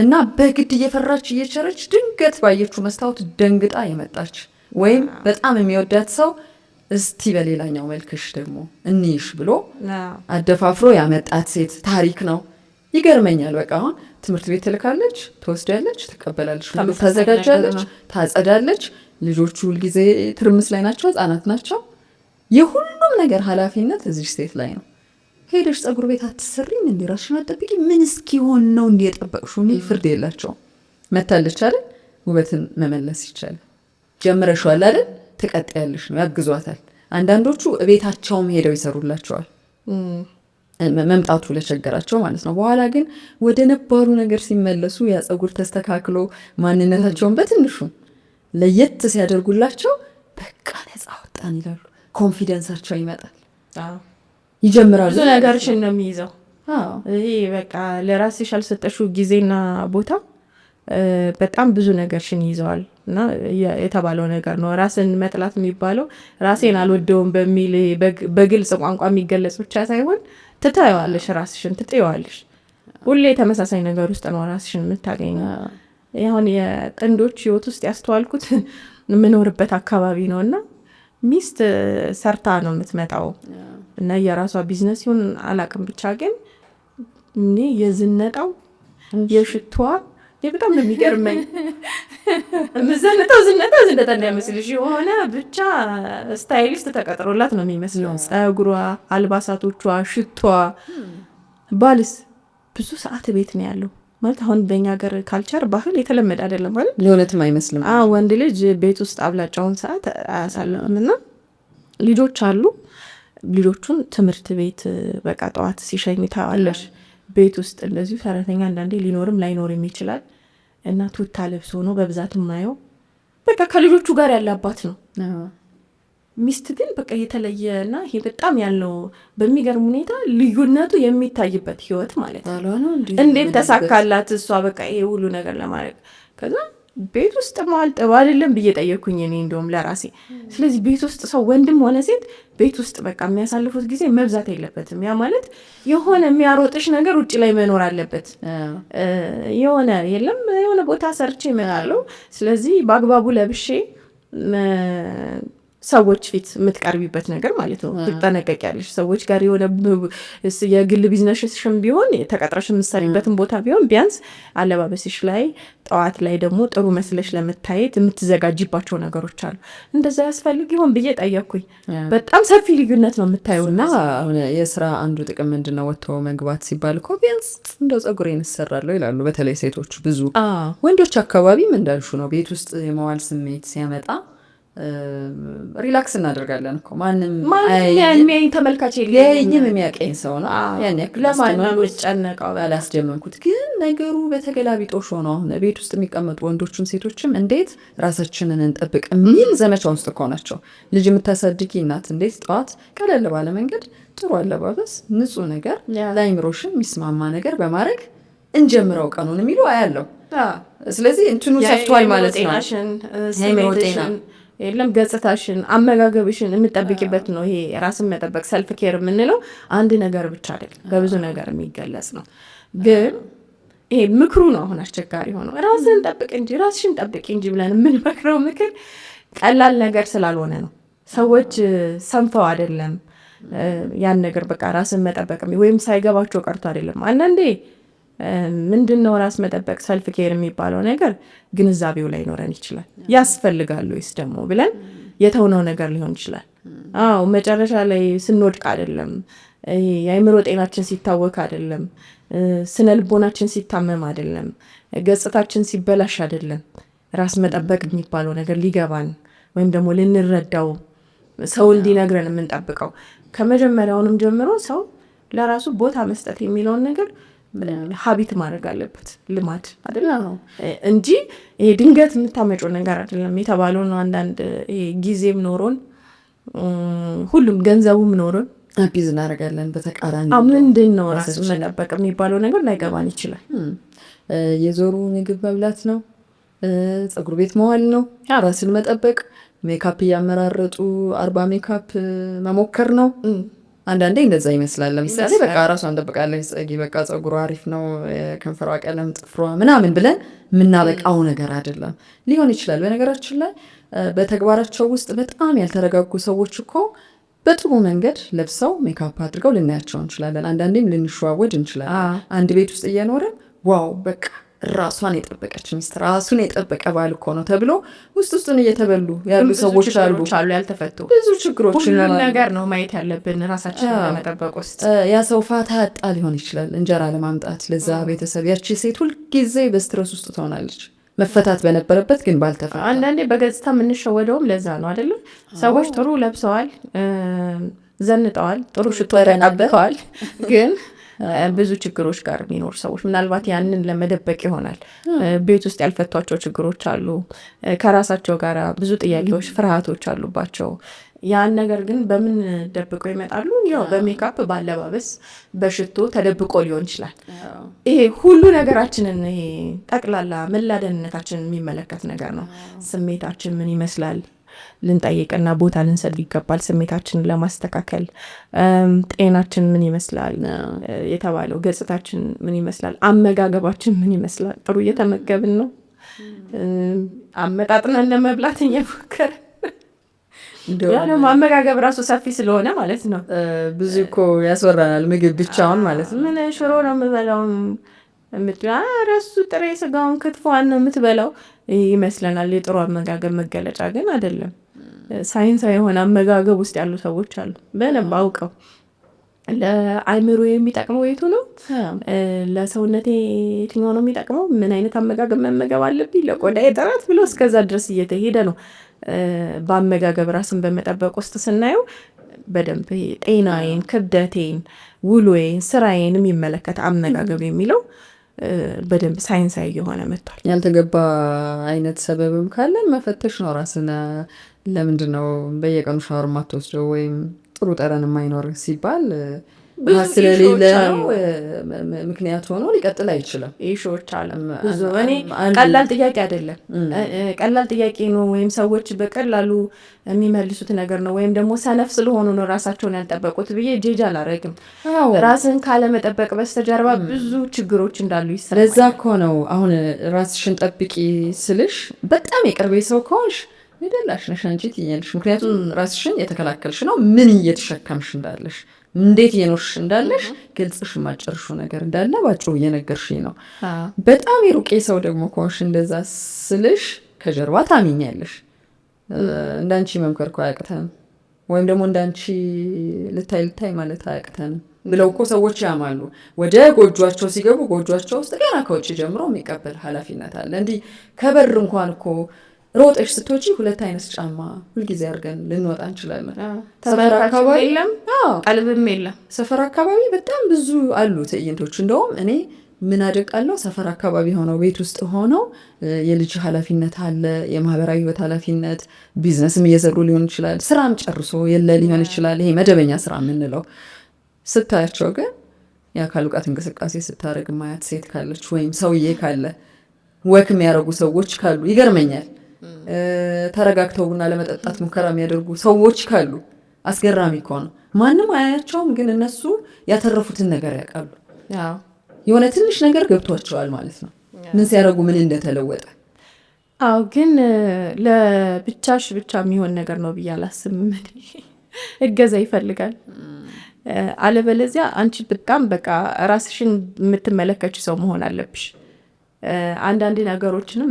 [SPEAKER 1] እና በግድ እየፈራች እየቸረች ድንገት ባየችው መስታወት ደንግጣ የመጣች ወይም በጣም የሚወዳት ሰው እስቲ በሌላኛው መልክሽ ደግሞ እንይሽ ብሎ አደፋፍሮ ያመጣት ሴት ታሪክ ነው። ይገርመኛል። በቃ አሁን ትምህርት ቤት ትልካለች፣ ትወስዳለች፣ ትቀበላለች፣ ሁሉ ታዘጋጃለች፣ ታጸዳለች። ልጆቹ ሁልጊዜ ትርምስ ላይ ናቸው፣ ህጻናት ናቸው። የሁሉም ነገር ኃላፊነት እዚህ ሴት ላይ ነው። ሄደሽ ጸጉር ቤት አትሰሪም እንዲ ራስሽን አትጠብቂ ምን እስኪሆን ነው እንዲ የጠበቅሽው የሚል ፍርድ የላቸውም። መታለች አይደል ውበትን መመለስ ይቻላል። ጀምረሽዋል አይደል ትቀጥያለሽ ነው፣ ያግዟታል። አንዳንዶቹ ቤታቸውም ሄደው ይሰሩላቸዋል መምጣቱ ለቸገራቸው ማለት ነው። በኋላ ግን ወደ ነባሩ ነገር ሲመለሱ ያ ጸጉር ተስተካክሎ ማንነታቸውን በትንሹ ለየት ሲያደርጉላቸው በቃ ነፃ ወጣን ይላሉ። ኮንፊደንሳቸው ይመጣል፣ ይጀምራሉ።
[SPEAKER 2] ብዙ ነገርሽን ነው የሚይዘው። ይሄ በቃ ለራስሽ ያልሰጠሽው ጊዜና ቦታ በጣም ብዙ ነገርሽን ይዘዋል። እና የተባለው ነገር ነው ራስን መጥላት የሚባለው ራሴን አልወደውም በሚል በግልጽ ቋንቋ የሚገለጽ ብቻ ሳይሆን ትታየዋለሽ፣ ራስሽን ትጥየዋለሽ። ሁሌ ተመሳሳይ ነገር ውስጥ ነው ራስሽን የምታገኘው። አሁን የጥንዶች ህይወት ውስጥ ያስተዋልኩት የምኖርበት አካባቢ ነው እና ሚስት ሰርታ ነው የምትመጣው እና የራሷ ቢዝነስ ይሁን አላቅም ብቻ ግን እኔ የዝነጣው የሽቷ በጣም ነው የሚገርመኝ። ዝነጣው እንዳይመስልሽ የሆነ ብቻ ስታይሊስት ተቀጥሮላት ነው የሚመስለው። ጸጉሯ፣ አልባሳቶቿ፣ ሽቷ። ባልስ ብዙ ሰዓት ቤት ነው ያለው ማለት አሁን በእኛ ሀገር ካልቸር ባህል የተለመደ አይደለም ማለት
[SPEAKER 1] ለእውነትም አይመስልም።
[SPEAKER 2] ወንድ ልጅ ቤት ውስጥ አብላጫውን ሰዓት አያሳልፍም እና ልጆች አሉ። ልጆቹን ትምህርት ቤት በቃ ጠዋት ሲሸኝ ታዋለሽ። ቤት ውስጥ እንደዚሁ ሰራተኛ አንዳንዴ ሊኖርም ላይኖርም ይችላል እና ቱታ ለብሶ ነው በብዛት የማየው። በቃ ከልጆቹ ጋር ያለ አባት ነው። ሚስት ግን በቃ የተለየ እና ይሄ በጣም ያለው በሚገርም ሁኔታ ልዩነቱ የሚታይበት ህይወት ማለት ነው። እንዴት ተሳካላት እሷ በቃ ይሄ ሁሉ ነገር ለማድረግ። ከዛ ቤት ውስጥ መዋል ጥሩ አይደለም ብዬ ጠየኩኝ እኔ እንደውም ለራሴ። ስለዚህ ቤት ውስጥ ሰው ወንድም ሆነ ሴት ቤት ውስጥ በቃ የሚያሳልፉት ጊዜ መብዛት የለበትም። ያ ማለት የሆነ የሚያሮጥሽ ነገር ውጭ ላይ መኖር አለበት። የሆነ የለም የሆነ ቦታ ሰርቼ እመጣለሁ፣ ስለዚህ በአግባቡ ለብሼ ሰዎች ፊት የምትቀርቢበት ነገር ማለት ነው። ትጠነቀቂያለሽ። ሰዎች ጋር የሆነ የግል ቢዝነስሽም ቢሆን ተቀጥረሽ የምትሰሪበትን ቦታ ቢሆን ቢያንስ አለባበስሽ ላይ ጠዋት ላይ ደግሞ ጥሩ መስለሽ ለመታየት የምትዘጋጅባቸው ነገሮች አሉ። እንደዛ ያስፈልግ ይሆን ብዬ ጠየቅኩኝ። በጣም ሰፊ ልዩነት ነው የምታየው።
[SPEAKER 1] እና የስራ አንዱ ጥቅም ምንድነው? ወጥቶ መግባት ሲባል እኮ ቢያንስ እንደው ጸጉሬን እሰራለሁ ይላሉ። በተለይ ሴቶቹ ብዙ ወንዶች አካባቢም እንዳልሹ ነው። ቤት ውስጥ የመዋል ስሜት ሲያመጣ ሪላክስ እናደርጋለን እኮ ማንም
[SPEAKER 2] የሚያኝ ተመልካች
[SPEAKER 1] የለኝም የሚያቀኝ ሰው ነው። ያን ያክል
[SPEAKER 2] ለማንም ጨነቀው
[SPEAKER 1] አላስጀመርኩት። ግን ነገሩ በተገላቢጦሽ ሆኖ አሁን ቤት ውስጥ የሚቀመጡ ወንዶችም ሴቶችም እንዴት ራሳችንን እንጠብቅ የሚል ዘመቻ ውስጥ እኮ ናቸው። ልጅ የምታሳድጊ እናት እንዴት ጠዋት ቀለል ባለ መንገድ ጥሩ አለባበስ፣ ንጹህ ነገር፣ ለአይምሮሽን የሚስማማ ነገር በማድረግ እንጀምረው ቀኑን የሚሉ አያለው። ስለዚህ እንትኑ ሰፍቷል ማለት ነው።
[SPEAKER 2] የአይምሮ ጤና የለም ገጽታሽን፣ አመጋገብሽን የምጠብቂበት ነው። ይሄ ራስን መጠበቅ ሰልፍ ኬር የምንለው አንድ ነገር ብቻ አይደለም፣ በብዙ ነገር የሚገለጽ ነው። ግን ይሄ ምክሩ ነው አሁን አስቸጋሪ ሆነው ራስን ጠብቅ እንጂ ራስሽን ጠብቅ እንጂ ብለን የምንመክረው ምክር ቀላል ነገር ስላልሆነ ነው። ሰዎች ሰንፈው አይደለም ያን ነገር በቃ ራስን መጠበቅ ወይም ሳይገባቸው ቀርቶ አይደለም። አንዳንዴ ምንድነው ራስ መጠበቅ ሰልፍ ኬር የሚባለው ነገር ግንዛቤው ላይ ኖረን ይችላል። ያስፈልጋል ወይስ ደግሞ ብለን የተውነው ነገር ሊሆን ይችላል። መጨረሻ ላይ ስንወድቅ አይደለም፣ የአይምሮ ጤናችን ሲታወክ አይደለም፣ ስነ ልቦናችን ሲታመም አይደለም፣ ገጽታችን ሲበላሽ አይደለም ራስ መጠበቅ የሚባለው ነገር ሊገባን ወይም ደግሞ ልንረዳው ሰው እንዲነግረን የምንጠብቀው። ከመጀመሪያውንም ጀምሮ ሰው ለራሱ ቦታ መስጠት የሚለውን ነገር ሀቢት ማድረግ አለበት፣ ልማድ አይደለም እንጂ ይሄ ድንገት የምታመጪው ነገር አይደለም የተባለው ነው። አንዳንድ ጊዜም ኖሮን ሁሉም ገንዘቡም ኖሮን
[SPEAKER 1] አቢዝ እናደርጋለን። በተቃራኒ
[SPEAKER 2] ምንድን ነው ራስ መጠበቅ የሚባለው ነገር ላይገባን ይችላል።
[SPEAKER 1] የዞሩ ምግብ መብላት ነው፣ ጸጉር ቤት መዋል ነው፣ ራስን መጠበቅ፣ ሜካፕ እያመራረጡ 40 ሜካፕ መሞከር ነው። አንዳንዴ እንደዛ ይመስላል። ለምሳሌ በቃ ራሷን ጠብቃለች፣ ጸጊ በቃ ጸጉሯ አሪፍ ነው፣ ከንፈሯ ቀለም፣ ጥፍሯ ምናምን ብለን የምናበቃው ነገር አይደለም። ሊሆን ይችላል። በነገራችን ላይ በተግባራቸው ውስጥ በጣም ያልተረጋጉ ሰዎች እኮ በጥሩ መንገድ ለብሰው ሜካፕ አድርገው ልናያቸው እንችላለን። አንዳንዴም ልንሸዋወድ እንችላለን። አንድ ቤት ውስጥ እየኖርን ዋው በቃ ራሷን የጠበቀች ሚስት ራሱን የጠበቀ ባል እኮ ነው ተብሎ ውስጡን እየተበሉ ያሉ ሰዎች አሉ
[SPEAKER 2] ያልተፈቱ
[SPEAKER 1] ብዙ ችግሮች።
[SPEAKER 2] ሁሉም ነገር ነው ማየት ያለብን ራሳችን ለመጠበቅ ውስጥ።
[SPEAKER 1] ያ ሰው ፋታ ያጣ ሊሆን ይችላል እንጀራ ለማምጣት ለዛ ቤተሰብ። ያቺ ሴት ሁልጊዜ በስትረስ ውስጥ ትሆናለች መፈታት በነበረበት ግን ባልተፈታ።
[SPEAKER 2] አንዳንዴ በገጽታ የምንሸወደውም ለዛ ነው አይደለም? ሰዎች ጥሩ ለብሰዋል፣ ዘንጠዋል፣ ጥሩ ሽቶ ተቀብተዋል ግን ብዙ ችግሮች ጋር የሚኖሩ ሰዎች ምናልባት ያንን ለመደበቅ ይሆናል። ቤት ውስጥ ያልፈቷቸው ችግሮች አሉ። ከራሳቸው ጋር ብዙ ጥያቄዎች፣ ፍርሃቶች አሉባቸው። ያን ነገር ግን በምን ደብቀው ይመጣሉ? ያው በሜካፕ፣ ባለባበስ፣ በሽቶ ተደብቆ ሊሆን ይችላል። ይሄ ሁሉ ነገራችንን ይሄ ጠቅላላ መላደንነታችንን የሚመለከት ነገር ነው። ስሜታችን ምን ይመስላል ልንጠይቅና ቦታ ልንሰድ ይገባል። ስሜታችንን ለማስተካከል ጤናችን ምን ይመስላል የተባለው፣ ገጽታችን ምን ይመስላል፣ አመጋገባችን ምን ይመስላል፣ ጥሩ እየተመገብን ነው፣ አመጣጥነን ለመብላት እየሞከረ ያው አመጋገብ ራሱ ሰፊ ስለሆነ ማለት ነው።
[SPEAKER 1] ብዙ እኮ ያስወራናል ምግብ ብቻውን ማለት ነው።
[SPEAKER 2] ምን ሽሮ ነው የምበላው ረሱ ጥሬ ስጋውን ክትፎን ነው የምትበላው ይመስለናል። የጥሩ አመጋገብ መገለጫ ግን አይደለም። ሳይንሳዊ የሆነ አመጋገብ ውስጥ ያሉ ሰዎች አሉ በደንብ አውቀው ለአይምሮ የሚጠቅመው የቱ ነው፣ ለሰውነቴ የትኛው ነው የሚጠቅመው፣ ምን አይነት አመጋገብ መመገብ አለብኝ ለቆዳዬ ጥራት ብሎ እስከዛ ድረስ እየተሄደ ነው። በአመጋገብ ራስን በመጠበቅ ውስጥ ስናየው በደንብ ጤናዬን፣ ክብደቴን፣ ውሎዬን፣ ስራዬን የሚመለከት አመጋገብ የሚለው በደንብ ሳይንሳዊ የሆነ መጥቷል።
[SPEAKER 1] ያልተገባ አይነት ሰበብም ካለን መፈተሽ ነው ራስን። ለምንድን ነው በየቀኑ ሻወር ማትወስደው ወይም ጥሩ ጠረን የማይኖር ሲባል ስለሌለ ምክንያት ሆኖ ሊቀጥል አይችልም።
[SPEAKER 2] ኢሹዎች አለ ብዙ። እኔ ቀላል ጥያቄ አይደለም፣ ቀላል ጥያቄ ነው ወይም ሰዎች በቀላሉ የሚመልሱት ነገር ነው ወይም ደግሞ ሰነፍ ስለሆኑ ነው ራሳቸውን ያልጠበቁት ብዬ ጄጅ አላረግም። ራስን ካለመጠበቅ በስተጀርባ ብዙ ችግሮች እንዳሉ ይሰማል።
[SPEAKER 1] ለዛ እኮ ነው አሁን ራስሽን ጠብቂ ስልሽ በጣም የቅርቤ ሰው ከሆንሽ ሚደላሽ ነሽ አንቺ ትኛለሽ። ምክንያቱም ራስሽን የተከላከልሽ ነው። ምን እየተሸከምሽ እንዳለሽ፣ እንዴት እየኖርሽ እንዳለሽ ግልጽሽ ማጨርሹ ነገር እንዳለ ባጭሩ እየነገርሽኝ ነው። በጣም የሩቄ ሰው ደግሞ ከሆንሽ እንደዛ ስልሽ ከጀርባ ታሚኛለሽ። እንዳንቺ መምከር እኮ አያቅተንም፣ ወይም ደግሞ እንዳንቺ ልታይ ማለት አያቅተንም ብለው እኮ ሰዎች ያማሉ። ወደ ጎጇቸው ሲገቡ ጎጇቸው ውስጥ ገና ከውጭ ጀምሮ የሚቀበል ኃላፊነት አለ። እንዲህ ከበር እንኳን እኮ ሮጠሽ ስትወጪ ሁለት አይነት ጫማ ሁልጊዜ አድርገን ልንወጣ እንችላለን።
[SPEAKER 2] ሰፈር አካባቢ የለም፣ ቀልብም የለም።
[SPEAKER 1] ሰፈር አካባቢ በጣም ብዙ አሉ ትዕይንቶች። እንደውም እኔ ምን አደቃለሁ፣ ሰፈር አካባቢ ሆነው ቤት ውስጥ ሆነው የልጅ ኃላፊነት አለ፣ የማህበራዊ ህይወት ኃላፊነት፣ ቢዝነስም እየሰሩ ሊሆን ይችላል፣ ስራም ጨርሶ የለ ሊሆን ይችላል። ይሄ መደበኛ ስራ የምንለው ስታያቸው ግን የአካል ብቃት እንቅስቃሴ ስታደርግ ማያት ሴት ካለች ወይም ሰውዬ ካለ ወክ የሚያደርጉ ሰዎች ካሉ ይገርመኛል። ተረጋግተው ቡና ለመጠጣት ሙከራ የሚያደርጉ ሰዎች ካሉ አስገራሚ እኮ ነው። ማንም አያያቸውም፣ ግን እነሱ ያተረፉትን ነገር ያውቃሉ። የሆነ ትንሽ ነገር ገብቷቸዋል ማለት ነው፣ ምን ሲያደርጉ ምን እንደተለወጠ።
[SPEAKER 2] አዎ፣ ግን ለብቻሽ ብቻ የሚሆን ነገር ነው ብዬ አላስብም። እገዛ ይፈልጋል። አለበለዚያ አንቺ በጣም በቃ ራስሽን የምትመለከች ሰው መሆን አለብሽ። አንዳንድ ነገሮችንም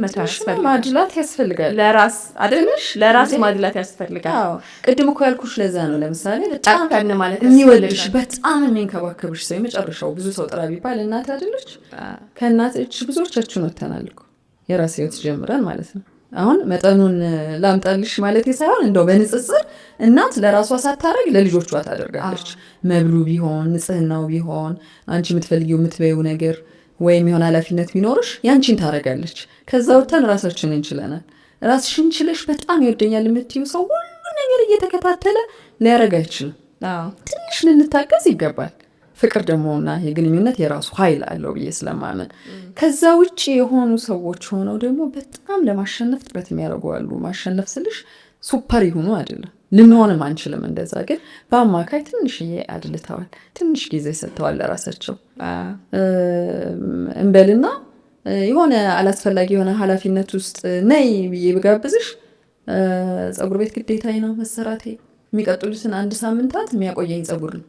[SPEAKER 1] ማድላት ያስፈልጋል።
[SPEAKER 2] ለራስ አይደለሽ ለራስ ማድላት ያስፈልጋል።
[SPEAKER 1] ቅድም እኮ ያልኩሽ ለዛ ነው። ለምሳሌ በጣም ማለት የሚወድሽ በጣም የሚንከባከብሽ ሰው የመጨረሻው ብዙ ሰው ጥራ ቢባል እናት አይደለች? ከእናት እጅ ብዙዎቻችን ወተናል እኮ የራስ ህይወት ጀምረን ማለት ነው። አሁን መጠኑን ላምጣልሽ ማለት ሳይሆን እንደው በንጽጽር እናት ለራሷ ሳታረግ ለልጆቿ ታደርጋለች። መብሉ ቢሆን ንጽህናው ቢሆን አንቺ የምትፈልጊው የምትበይው ነገር ወይም የሆነ ኃላፊነት ቢኖርሽ ያንቺን ታረጋለች። ከዛ ወጥተን ራሳችን እንችለናል። ራስሽን ችለሽ በጣም ይወደኛል የምትዩ ሰው ሁሉ ነገር እየተከታተለ ሊያረግ አይችልም። ትንሽ ልንታገዝ ይገባል። ፍቅር ደግሞና የግንኙነት የራሱ ኃይል አለው ብዬ ስለማመን ከዛ ውጭ የሆኑ ሰዎች ሆነው ደግሞ በጣም ለማሸነፍ ጥረት የሚያደርጉ አሉ። ማሸነፍ ስልሽ ሱፐር ይሁኑ አይደለም፣ ልንሆንም አንችልም እንደዛ። ግን በአማካይ ትንሽዬ አድልተዋል፣ ትንሽ ጊዜ ሰጥተዋል ለራሳቸው እንበልና የሆነ አላስፈላጊ የሆነ ኃላፊነት ውስጥ ነይ ብዬ ብጋብዝሽ ጸጉር ቤት ግዴታዬ ነው መሰራቴ፣ የሚቀጥሉትን 1 ሳምንታት የሚያቆየኝ ጸጉር ነው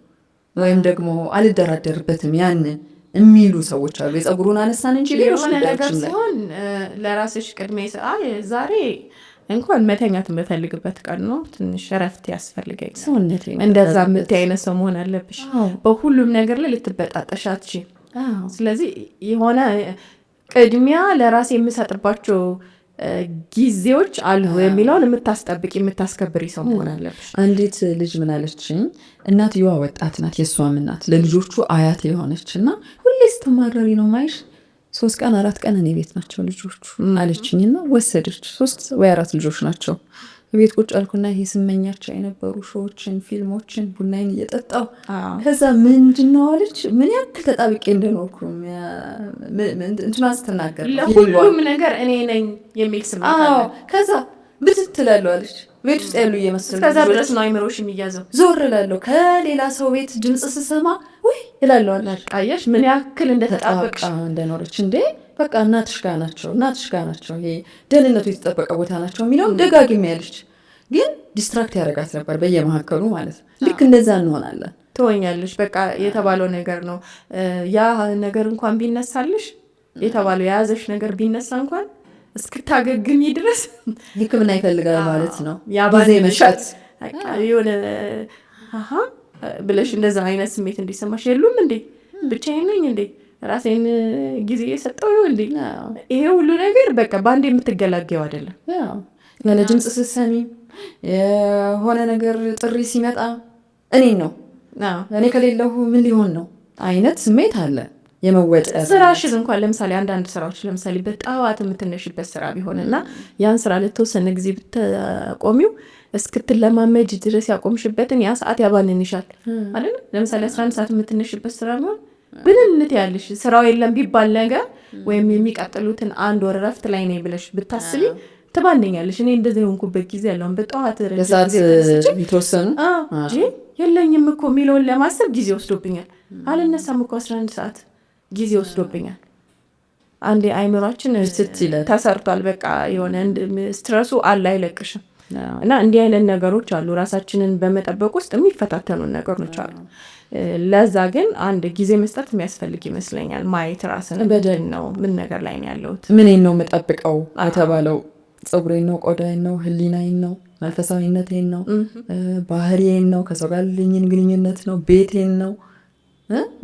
[SPEAKER 1] ወይም ደግሞ አልደራደርበትም ያንን የሚሉ ሰዎች አሉ። የጸጉሩን አነሳን እንጂ ሌሎች
[SPEAKER 2] ነገር ሲሆን ለራስሽ ቅድሜ ዛሬ እንኳን መተኛት የምፈልግበት ቀን ነው፣ ትንሽ እረፍት ያስፈልገኝ
[SPEAKER 1] ሰውነቴ
[SPEAKER 2] እንደዛ የምታይ አይነት ሰው መሆን አለብሽ። በሁሉም ነገር ላይ ልትበጣጠሻት። ስለዚህ የሆነ ቅድሚያ ለራሴ የምሰጥባቸው ጊዜዎች አሉ የሚለውን የምታስጠብቂ የምታስከብሪ ሰው መሆን አለብሽ።
[SPEAKER 1] አንዲት ልጅ ምን አለችኝ፣ እናትየዋ ወጣት ናት፣ የእሷም እናት ለልጆቹ አያት የሆነች እና ሁሌ ስትማረሪ ነው ማይሽ 3 ቀን 4 ቀን እኔ ቤት ናቸው ልጆቹ አለችኝና ወሰደች። 3 ወይ 4 ልጆች ናቸው። ቤት ቁጭ አልኩና ይሄ ስመኛቸው የነበሩ ሾዎችን ፊልሞችን ቡናይን እየጠጣው ከዛ ምንድነው አለች ምን ያክል ተጣብቄ እንደኖርኩ እንትናን ስትናገር
[SPEAKER 2] ለሁሉም ነገር እኔ ነኝ የሚል ስሜት አለ።
[SPEAKER 1] ከዛ ብትትላለሁ አለች ቤት ውስጥ ያሉ እየመሰሉ
[SPEAKER 2] ከዛ ድረስ ነው አይምሮሽ የሚያዘው።
[SPEAKER 1] ዞር እላለሁ ከሌላ ሰው ቤት ድምፅ ስሰማ ወይ እላለሁ አለች።
[SPEAKER 2] አየሽ ምን ያክል እንደተጣበቅሽ
[SPEAKER 1] እንደኖረች እንዴ በቃ እናትሽ ጋር ናቸው ይሄ ደህንነቱ የተጠበቀ ቦታ ናቸው የሚለውም ደጋግሜ ያለች። ግን ዲስትራክት ያደርጋት ነበር በየመካከሉ ማለት ነው። ልክ እንደዛ እንሆናለን።
[SPEAKER 2] ትሆኛለሽ በቃ የተባለው ነገር ነው ያ ነገር እንኳን ቢነሳልሽ የተባለው የያዘሽ ነገር ቢነሳ እንኳን እስክታገግሚ ድረስ
[SPEAKER 1] ሕክምና ይፈልጋል ማለት ነው።
[SPEAKER 2] ጊዜ መሻት የሆነ ብለሽ እንደዛ አይነት ስሜት እንዲሰማሽ የሉም እንዴ ብቻዬን ነኝ እንዴ ራሴን ጊዜ የሰጠው እንዴ ይሄ ሁሉ ነገር በቃ በአንዴ የምትገላገው አይደለም።
[SPEAKER 1] ያለ ድምፅ ስትሰሚ የሆነ ነገር ጥሪ ሲመጣ እኔ ከሌለሁ ምን ሊሆን ነው አይነት ስሜት አለ። የመወጠር
[SPEAKER 2] ስራሽን እንኳን ለምሳሌ አንዳንድ ስራዎች ለምሳሌ በጠዋት የምትነሽበት ስራ ቢሆንና ያን ስራ ለተወሰነ ጊዜ ብትቆሚው እስክትለማመጅ ድረስ ያቆምሽበትን ያ ሰዓት ያባንንሻል አይደል? ለምሳሌ 11 ሰዓት የምትነሽበት ስራ ነው ብንንት ያለሽ ስራው የለም ቢባል ነገር ወይም የሚቀጥሉትን 1 ወር ረፍት ላይ ነኝ ብለሽ ብታስቢ ትባንኛለሽ። እኔ እንደዚህ ሆንኩበት ጊዜ ያለው በጠዋት
[SPEAKER 1] ረጅም ቢተወሰኑ
[SPEAKER 2] የለኝም እኮ የሚለውን ለማሰብ ጊዜ ወስዶብኛል። አልነሳም እኮ 11 ሰዓት ጊዜ ወስዶብኛል። አንዴ አይምሯችን ተሰርቷል። በቃ የሆነ ስትረሱ አለ አይለቅሽም። እና እንዲህ አይነት ነገሮች አሉ ራሳችንን በመጠበቅ ውስጥ የሚፈታተኑ ነገሮች አሉ። ለዛ ግን አንድ ጊዜ መስጠት የሚያስፈልግ ይመስለኛል። ማየት ራስን በደል ነው ምን ነገር ላይ ነው ያለሁት፣
[SPEAKER 1] ምኔን ነው የምጠብቀው የተባለው ፀጉሬን ነው ቆዳዬን ነው ህሊናዬን ነው መንፈሳዊነቴን ነው ባህሪዬን ነው ከሰው ጋር ያለኝን ግንኙነት ነው ቤቴን ነው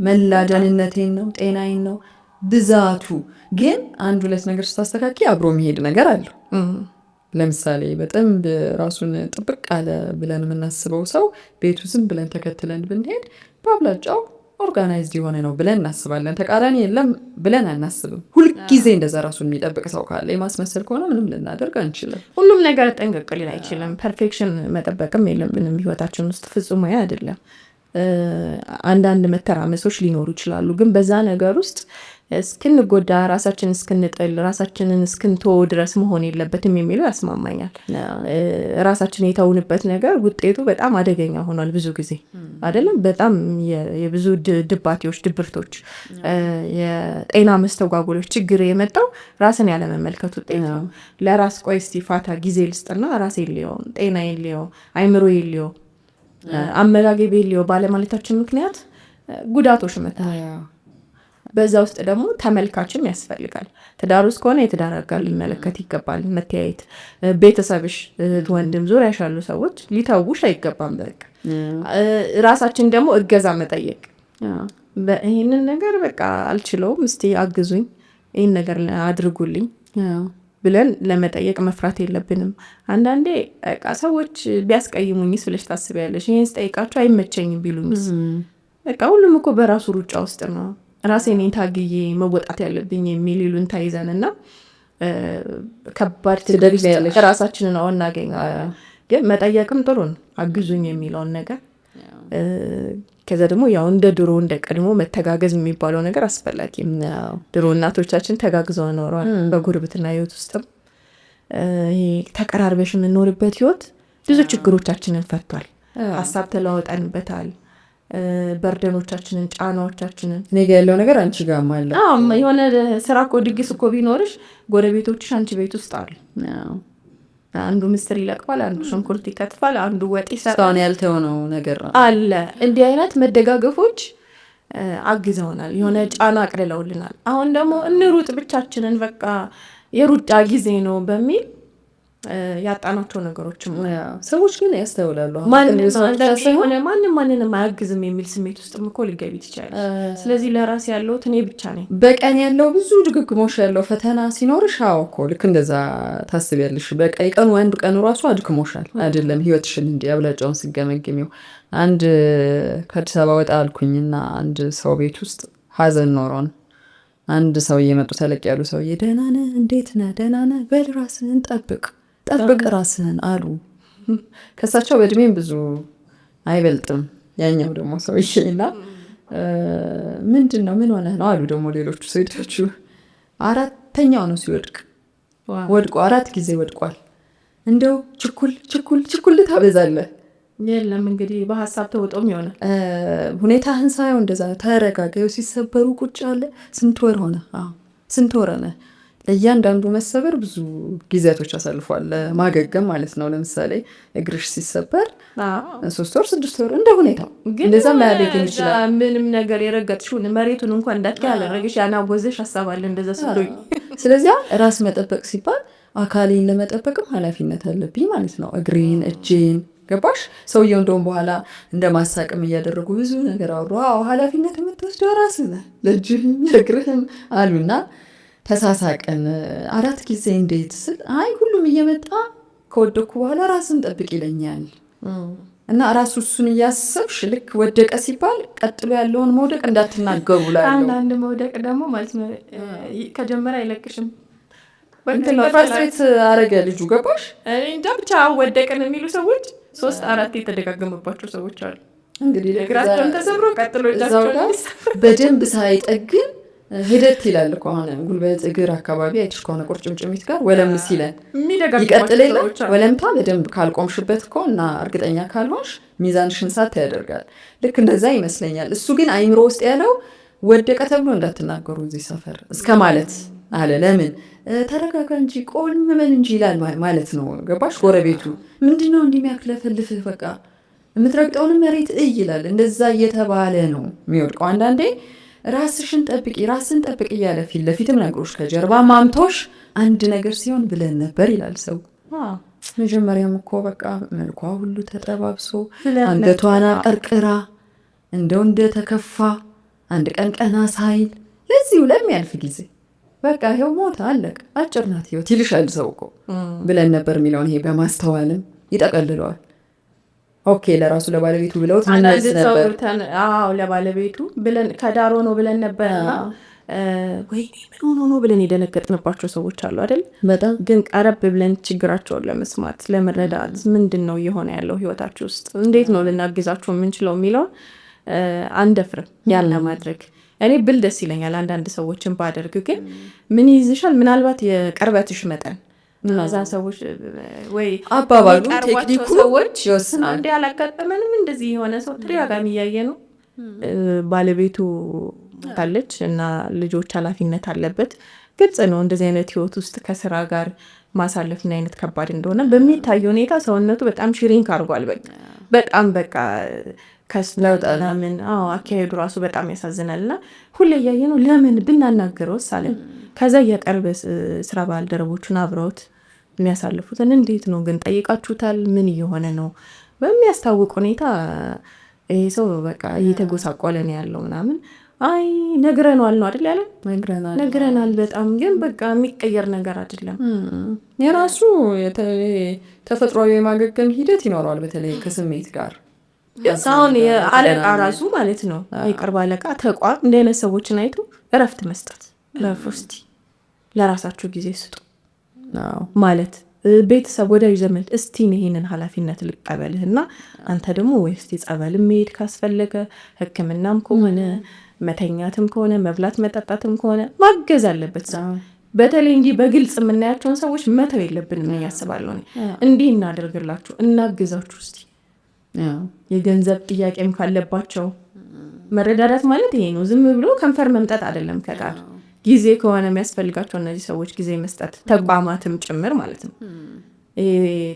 [SPEAKER 1] መላደንነቴን ነው ጤናዬን ነው ብዛቱ። ግን 1-2 ነገር ስታስተካኪ አብሮ የሚሄድ ነገር አለው። ለምሳሌ በጣም ራሱን ጥብቅ አለ ብለን የምናስበው ሰው ቤቱ ዝም ብለን ተከትለን ብንሄድ በአብላጫው ኦርጋናይዝድ የሆነ ነው ብለን እናስባለን። ተቃራኒ የለም ብለን አናስብም። ሁልጊዜ እንደዛ ራሱን የሚጠብቅ ሰው ካለ የማስመሰል ከሆነ ምንም ልናደርግ አንችልም።
[SPEAKER 2] ሁሉም ነገር ጠንቀቅ ሊል አይችልም። ፐርፌክሽን መጠበቅም የለብንም ህይወታችን ውስጥ ፍጹም አይደለም። አንዳንድ መተራመሶች ሊኖሩ ይችላሉ። ግን በዛ ነገር ውስጥ እስክንጎዳ ራሳችንን እስክንጥል ራሳችንን እስክንተው ድረስ መሆን የለበትም የሚለው ያስማማኛል። ራሳችን የተውንበት ነገር ውጤቱ በጣም አደገኛ ሆኗል ብዙ ጊዜ አይደለም። በጣም የብዙ ድባቴዎች፣ ድብርቶች፣ የጤና መስተጓጎሎች ችግር የመጣው ራስን ያለመመልከት ውጤት ነው። ለራስ ቆይ እስቲ ፋታ ጊዜ ልስጥና ራሴን ልየው፣ ጤናዬን ልየው፣ አይምሮዬን ልየው፣ አመጋገቤን ልየው ባለማለታችን ምክንያት ጉዳቶች መጥተዋል። በዛ ውስጥ ደግሞ ተመልካችም ያስፈልጋል። ትዳር ውስጥ ከሆነ የትዳር አጋር ሊመለከት ይገባል። መተያየት፣ ቤተሰብሽ፣ ወንድም፣ ዙሪያሽ ያሉ ሰዎች ሊተውሽ አይገባም። በቃ ራሳችን ደግሞ እገዛ መጠየቅ፣ ይህንን ነገር በቃ አልችለውም እስቲ አግዙኝ፣ ይህን ነገር አድርጉልኝ ብለን ለመጠየቅ መፍራት የለብንም። አንዳንዴ በቃ ሰዎች ቢያስቀይሙኝስ ብለሽ ታስቢያለሽ። ይህን ስጠይቃቸው አይመቸኝም ቢሉኝስ? በቃ ሁሉም እኮ በራሱ ሩጫ ውስጥ ነው። ራሴን ታግዬ መወጣት ያለብኝ የሚል ይሉን ታይዘን እና ከባድ ትደግስ ራሳችንን እናገኛለን። ግን መጠየቅም ጥሩ ነው፣ አግዙኝ የሚለውን ነገር። ከዛ ደግሞ ያው እንደ ድሮ እንደ ቀድሞ መተጋገዝ የሚባለው ነገር አስፈላጊ ነው። ድሮ እናቶቻችን ተጋግዘው ኖረዋል። በጉርብትና ህይወት ውስጥም ይሄ ተቀራርበሽ የምንኖርበት ህይወት ብዙ ችግሮቻችንን ፈቷል። ሀሳብ ተለዋወጠንበታል። በርደኖቻችንን፣ ጫናዎቻችንን
[SPEAKER 1] እኔ ጋ ያለው ነገር አንቺ ጋር አለ።
[SPEAKER 2] የሆነ ስራ እኮ ድግስ እኮ ቢኖርሽ ጎረቤቶችሽ አንቺ ቤት ውስጥ አሉ። አንዱ ምስር ይለቅማል፣ አንዱ ሽንኩርት ይከትፋል፣ አንዱ ወጥ ይሰራል።
[SPEAKER 1] እስካሁን ያልተሆነው ነገር
[SPEAKER 2] አለ። እንዲህ አይነት መደጋገፎች አግዘውናል፣ የሆነ ጫና አቅልለውልናል። አሁን ደግሞ እንሩጥ ብቻችንን በቃ የሩጫ ጊዜ ነው በሚል ያጣናቸው ነገሮችም
[SPEAKER 1] ሰዎች ግን ያስተውላሉ።
[SPEAKER 2] ማንም ማንንም አያግዝም የሚል ስሜት ውስጥ እኮ ሊገቢ ትችላለች። ስለዚህ ለራሴ ያለሁት እኔ ብቻ ነኝ።
[SPEAKER 1] በቀን ያለው ብዙ ድግግሞሽ ያለው ፈተና ሲኖርሽ እኮ ልክ እንደዛ ታስቢያለሽ። በቃ የቀኑ አንድ ቀኑ ራሱ አድክሞሻል አይደለም ህይወትሽን እንዲህ አብላጫውን ሲገመግሚው። አንድ ከአዲስ አበባ ወጣ አልኩኝና አንድ ሰው ቤት ውስጥ ሀዘን ኖሮን አንድ ሰው እየመጡ ተለቅ ያሉ ሰውዬ ደህና ነህ እንዴት ነህ ደህና ነህ በል ራስህን ጠብቅ ራስህን አሉ። ከሳቸው በእድሜም ብዙ አይበልጥም ያኛው ደግሞ ሰውዬና ምንድን ነው ምን ሆነህ ነው አሉ ደግሞ ሌሎቹ ሰዎች። አራተኛው ነው ሲወድቅ ወድቆ 4 ጊዜ ወድቋል። እንደው ችኩል ታበዛለህ።
[SPEAKER 2] የለም እንግዲህ በሀሳብ ተውጦም ይሆናል
[SPEAKER 1] ሁኔታህን ሳየው እንደዛ ተረጋጋዩ። ሲሰበሩ ቁጭ አለ። ስንት ወር ሆነ ለእያንዳንዱ መሰበር ብዙ ጊዜያቶች አሳልፏል ለማገገም ማለት ነው። ለምሳሌ እግርሽ ሲሰበር 3 ወር 6 ወር እንደ ሁኔታው እንደዛ ማያደግም ይችላል።
[SPEAKER 2] ምንም ነገር የረገጥሽውን መሬቱን እንኳን እንዳትከ ያለረግሽ ያናወዘሽ ሀሳብ አለ እንደዛ ስለኝ።
[SPEAKER 1] ስለዚህ ራስ መጠበቅ ሲባል አካሌን ለመጠበቅም ኃላፊነት አለብኝ ማለት ነው። እግሬን እጄን ገባሽ? ሰውየው እንደውም በኋላ እንደ ማሳቅም እያደረጉ ብዙ ነገር አወሩ። ኃላፊነት የምትወስደው ራስህ ነህ ለእጅህም ለእግርህም አሉና ተሳሳቅን። 4 ጊዜ እንዴት ስል አይ ሁሉም እየመጣ ከወደኩ በኋላ ራስን ጠብቅ ይለኛል እና ራሱ እሱን እያሰብሽ ልክ ወደቀ ሲባል ቀጥሎ ያለውን መውደቅ እንዳትናገሩ ላለው
[SPEAKER 2] አንድ መውደቅ ደግሞ ማለት ነው ከጀመረ አይለቅሽም።
[SPEAKER 1] ፈርስትሬት አረገ ልጁ ገባሽ?
[SPEAKER 2] እንጃ ብቻ ወደቅን የሚሉ ሰዎች 3-4 የተደጋገመባቸው ሰዎች አሉ።
[SPEAKER 1] እንግዲህ
[SPEAKER 2] እግራቸውን ተሰብሮ ቀጥሎ እጃቸውን
[SPEAKER 1] በደንብ ሳይጠግን ሂደት ይላል እኮ አሁን ጉልበት እግር አካባቢ አይተሽ ከሆነ ቁርጭምጭሚት ጋር ወለም ሲለን ይቀጥል የለ ወለምታ በደንብ ካልቆምሽበት እኮ እና እርግጠኛ ካልሆንሽ ሚዛንሽን ሳት ያደርጋል። ልክ እንደዛ ይመስለኛል። እሱ ግን አይምሮ ውስጥ ያለው ወደቀ ተብሎ እንዳትናገሩ እዚህ ሰፈር እስከ ማለት አለ። ለምን ተረጋጋ እንጂ ቆም ምን እንጂ ይላል ማለት ነው። ገባሽ? ጎረቤቱ ምንድነው እንደሚያክለፈልፍህ በቃ የምትረግጠውን መሬት ይላል። እንደዛ እየተባለ ነው የሚወድቀው። አንዳንዴ ራስን ጠብቂ እያለ ፊት ለፊትም ነግሮሽ ከጀርባ ማምቶሽ አንድ ነገር ሲሆን ብለን ነበር ይላል ሰው። መጀመሪያም እኮ በቃ መልኳ ሁሉ ተጠባብሶ አንገቷና ቀርቅራ እንደ ተከፋ አንድ ቀን ቀና ሳይል ለዚሁ ለሚያልፍ ጊዜ በቃ ይኸው ሞት አለቀ አጭር ናት ህይወት ይልሻል ሰው እኮ ብለን ነበር የሚለውን ይሄ በማስተዋልም ይጠቀልለዋል። ኦኬ ለራሱ ለባለቤቱ ብለውት ምናልስ ነበር።
[SPEAKER 2] ለባለቤቱ ብለን ከዳሮ ነው ብለን ነበርና ወይ ምን ሆኖ ነው ብለን የደነገጥንባቸው ሰዎች አሉ አይደል?
[SPEAKER 1] በጣም ግን
[SPEAKER 2] ቀረብ ብለን ችግራቸውን ለመስማት ለመረዳት ምንድነው እየሆነ ያለው ህይወታቸው ውስጥ እንዴት ነው ልናግዛቸው የምንችለው የሚለው አንደፍርም ያለ ማድረግ እኔ ብል ደስ ይለኛል። አንዳንድ ሰዎችን ባደርግ ግን ምን ይዝሻል? ምናልባት የቅርበትሽ መጠን እነዛ ሰዎች ወይ
[SPEAKER 1] አባባሉ ቴክኒኩ
[SPEAKER 2] ሰዎች ይወስናል። እንዴ አላጋጠመንም እንደዚህ የሆነ ሰው ተደጋጋሚ እያየ ነው ባለቤቱ ታለች እና ልጆች ኃላፊነት አለበት። ግልጽ ነው እንደዚህ አይነት ህይወት ውስጥ ከስራ ጋር ማሳለፍ ምን አይነት ከባድ እንደሆነ በሚታይ ሁኔታ ሰውነቱ በጣም ሽሪንክ አድርጓል። በጣም በቃ ከስለውጣላምን አካሄዱ ራሱ በጣም ያሳዝናልና ሁሌ እያየ ነው ለምን ብናናገረው ሳለን ከዛ የቀርበ ስራ ባልደረቦቹን አብረውት የሚያሳልፉትን እንዴት ነው ግን ጠይቃችሁታል? ምን እየሆነ ነው? በሚያስታውቅ ሁኔታ ይሄ ሰው በቃ እየተጎሳቆለ ነው ያለው ምናምን አይ ነግረናል ነው አይደል? ያለ ነግረናል በጣም ግን በቃ የሚቀየር ነገር አይደለም።
[SPEAKER 1] የራሱ ተፈጥሯዊ የማገገም ሂደት ይኖረዋል። በተለይ ከስሜት ጋር
[SPEAKER 2] አሁን የአለቃ ራሱ ማለት ነው የቅርብ አለቃ ተቋም እንደ አይነት ሰዎችን አይቶ እረፍት መስጠት ለፍርስቲ ለራሳችሁ ጊዜ ስጡ ማለት ቤተሰብ ወዳጅ ዘመድ እስቲ ይሄንን ኃላፊነት ልቀበልህና አንተ ደግሞ ወይ እስቲ ጸበል መሄድ ካስፈለገ ሕክምናም ከሆነ መተኛትም ከሆነ መብላት መጠጣትም ከሆነ ማገዝ አለበት ሰው። በተለይ እንዲህ በግልጽ የምናያቸውን ሰዎች መተው የለብንም ነው ያስባለሁ። እንዲህ እናደርግላችሁ እናግዛችሁ እስቲ የገንዘብ ጥያቄም ካለባቸው መረዳዳት ማለት ይሄ ነው። ዝም ብሎ ከንፈር መምጠጥ አይደለም። ከጋር ጊዜ ከሆነ የሚያስፈልጋቸው እነዚህ ሰዎች ጊዜ መስጠት ተቋማትም ጭምር ማለት ነው።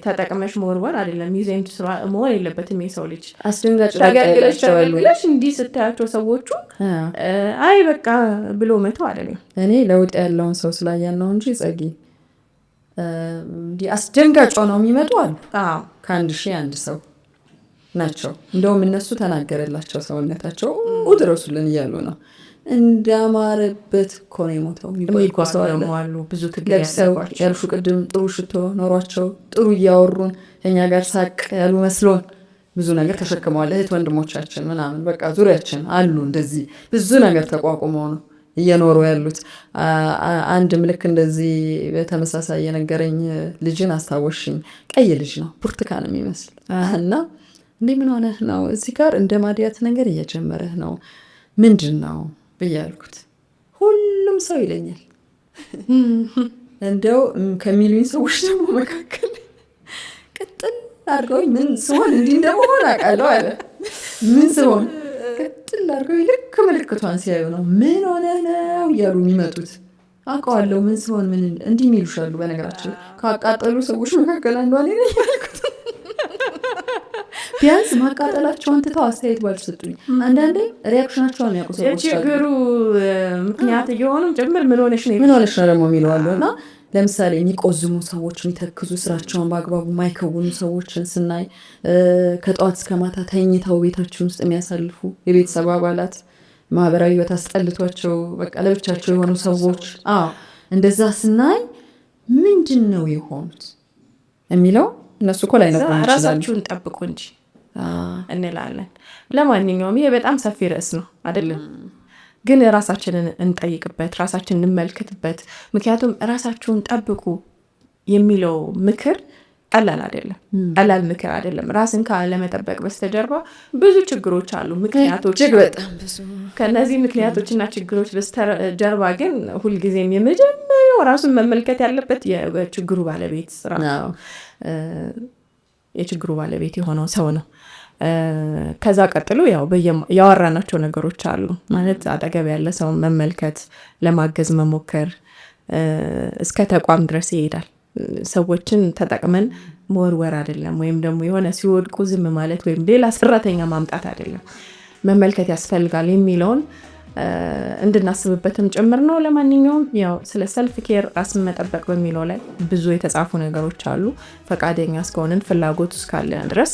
[SPEAKER 2] ተጠቅመሽ መወርወር አይደለም። ሚዜንት ስራ መሆን የለበትም። የሰው ልጅ
[SPEAKER 1] አስደንጋጭ
[SPEAKER 2] ተገግለሽ እንዲህ ስታያቸው ሰዎቹ አይ በቃ ብሎ መተው አይደለም።
[SPEAKER 1] እኔ ለውጥ ያለውን ሰው ስላያን ነው እንጂ ጸጊ እንዲህ አስደንጋጭ ነው የሚመጡ አሉ። ከአንድ ሺህ አንድ ሰው ናቸው። እንደውም እነሱ ተናገረላቸው ሰውነታቸው ድረሱልን እያሉ ነው። እንዳማረበት እኮ ነው የሞተው
[SPEAKER 2] የሚባሉ ብዙ
[SPEAKER 1] ለብሰው ያልሹ ቅድም ጥሩ ሽቶ ኖሯቸው ጥሩ እያወሩን ከኛ ጋር ሳቅ ያሉ መስሎን ብዙ ነገር ተሸክመዋል። እህት ወንድሞቻችን ምናምን በቃ ዙሪያችን አሉ። እንደዚህ ብዙ ነገር ተቋቁመው ነው እየኖሩ ያሉት። አንድ ምልክ እንደዚህ በተመሳሳይ የነገረኝ ልጅን አስታወሽኝ። ቀይ ልጅ ነው፣ ብርቱካን የሚመስል እና እንዲህ ምን ሆነህ ነው እዚህ ጋር እንደ ማዲያት ነገር እየጀመረህ ነው ምንድን ነው ብዬ አልኩት። ሁሉም ሰው ይለኛል። እንደው ከሚሉኝ ሰዎች ደግሞ መካከል ቅጥል አድርገው ምን ስሆን እንዲህ እንደመሆን አውቃለሁ አለ። ምን ስሆን ቅጥል አድርገው ልክ ምልክቷን ሲያዩ ነው ምን ሆነህ ነው እያሉ የሚመጡት። አውቀዋለሁ ምን ስሆን ምን እንዲህ የሚሉሻሉ። በነገራችን ካቃጠሉ ሰዎች መካከል አንዷ እኔ ነኝ ያልኩት። ቢያንስ ማቃጠላቸውን ትተው አስተያየት ባልሰጡኝ። አንዳንዴ ሪያክሽናቸውን ያውቁ ሰዎች
[SPEAKER 2] የችግሩ ምክንያት እየሆኑም ጭምር ምን ሆነሽ ነው
[SPEAKER 1] ደግሞ የሚለዋለሁ። እና ለምሳሌ የሚቆዝሙ ሰዎች፣ የሚተክዙ ስራቸውን በአግባቡ ማይከውኑ ሰዎችን ስናይ ከጠዋት እስከ ማታ ተኝተው ቤታችን ውስጥ የሚያሳልፉ የቤተሰብ አባላት ማህበራዊ ህይወት አስጠልቷቸው በቃ ለብቻቸው የሆኑ ሰዎች እንደዛ ስናይ ምንድን ነው የሆኑት የሚለው እነሱ እኮ ላይ ነበር።
[SPEAKER 2] ራሳችሁን ጠብቁ እንጂ እንላለን። ለማንኛውም ይሄ በጣም ሰፊ ርዕስ ነው አይደለም? ግን ራሳችንን እንጠይቅበት፣ ራሳችንን እንመልከትበት። ምክንያቱም ራሳችሁን ጠብቁ የሚለው ምክር ቀላል አይደለም፣ ቀላል ምክር አይደለም። ራስን ካለመጠበቅ በስተጀርባ ብዙ ችግሮች አሉ፣ ምክንያቶች በጣም ብዙ። ከነዚህ ምክንያቶችና ችግሮች በስተጀርባ ግን ሁልጊዜም የመጀመሪያው ራሱን መመልከት ያለበት የችግሩ ባለቤት ስራ ነው። የችግሩ ባለቤት የሆነው ሰው ነው። ከዛ ቀጥሎ ያው ያወራናቸው ነገሮች አሉ ማለት አጠገብ ያለ ሰው መመልከት፣ ለማገዝ መሞከር እስከ ተቋም ድረስ ይሄዳል። ሰዎችን ተጠቅመን መወርወር አይደለም፣ ወይም ደግሞ የሆነ ሲወድቁ ዝም ማለት ወይም ሌላ ሰራተኛ ማምጣት አይደለም። መመልከት ያስፈልጋል የሚለውን እንድናስብበትም ጭምር ነው። ለማንኛውም ያው ስለ ሰልፍ ኬር ራስን መጠበቅ በሚለው ላይ ብዙ የተጻፉ ነገሮች አሉ። ፈቃደኛ እስከሆንን ፍላጎት እስካለን ድረስ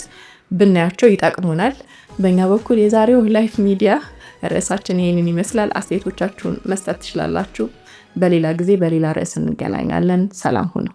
[SPEAKER 2] ብናያቸው ይጠቅሙናል። በእኛ በኩል የዛሬው ላይፍ ሚዲያ ርዕሳችን ይህንን ይመስላል። አስተያየቶቻችሁን መስጠት ትችላላችሁ። በሌላ ጊዜ በሌላ ርዕስ እንገናኛለን። ሰላም ሁኑ።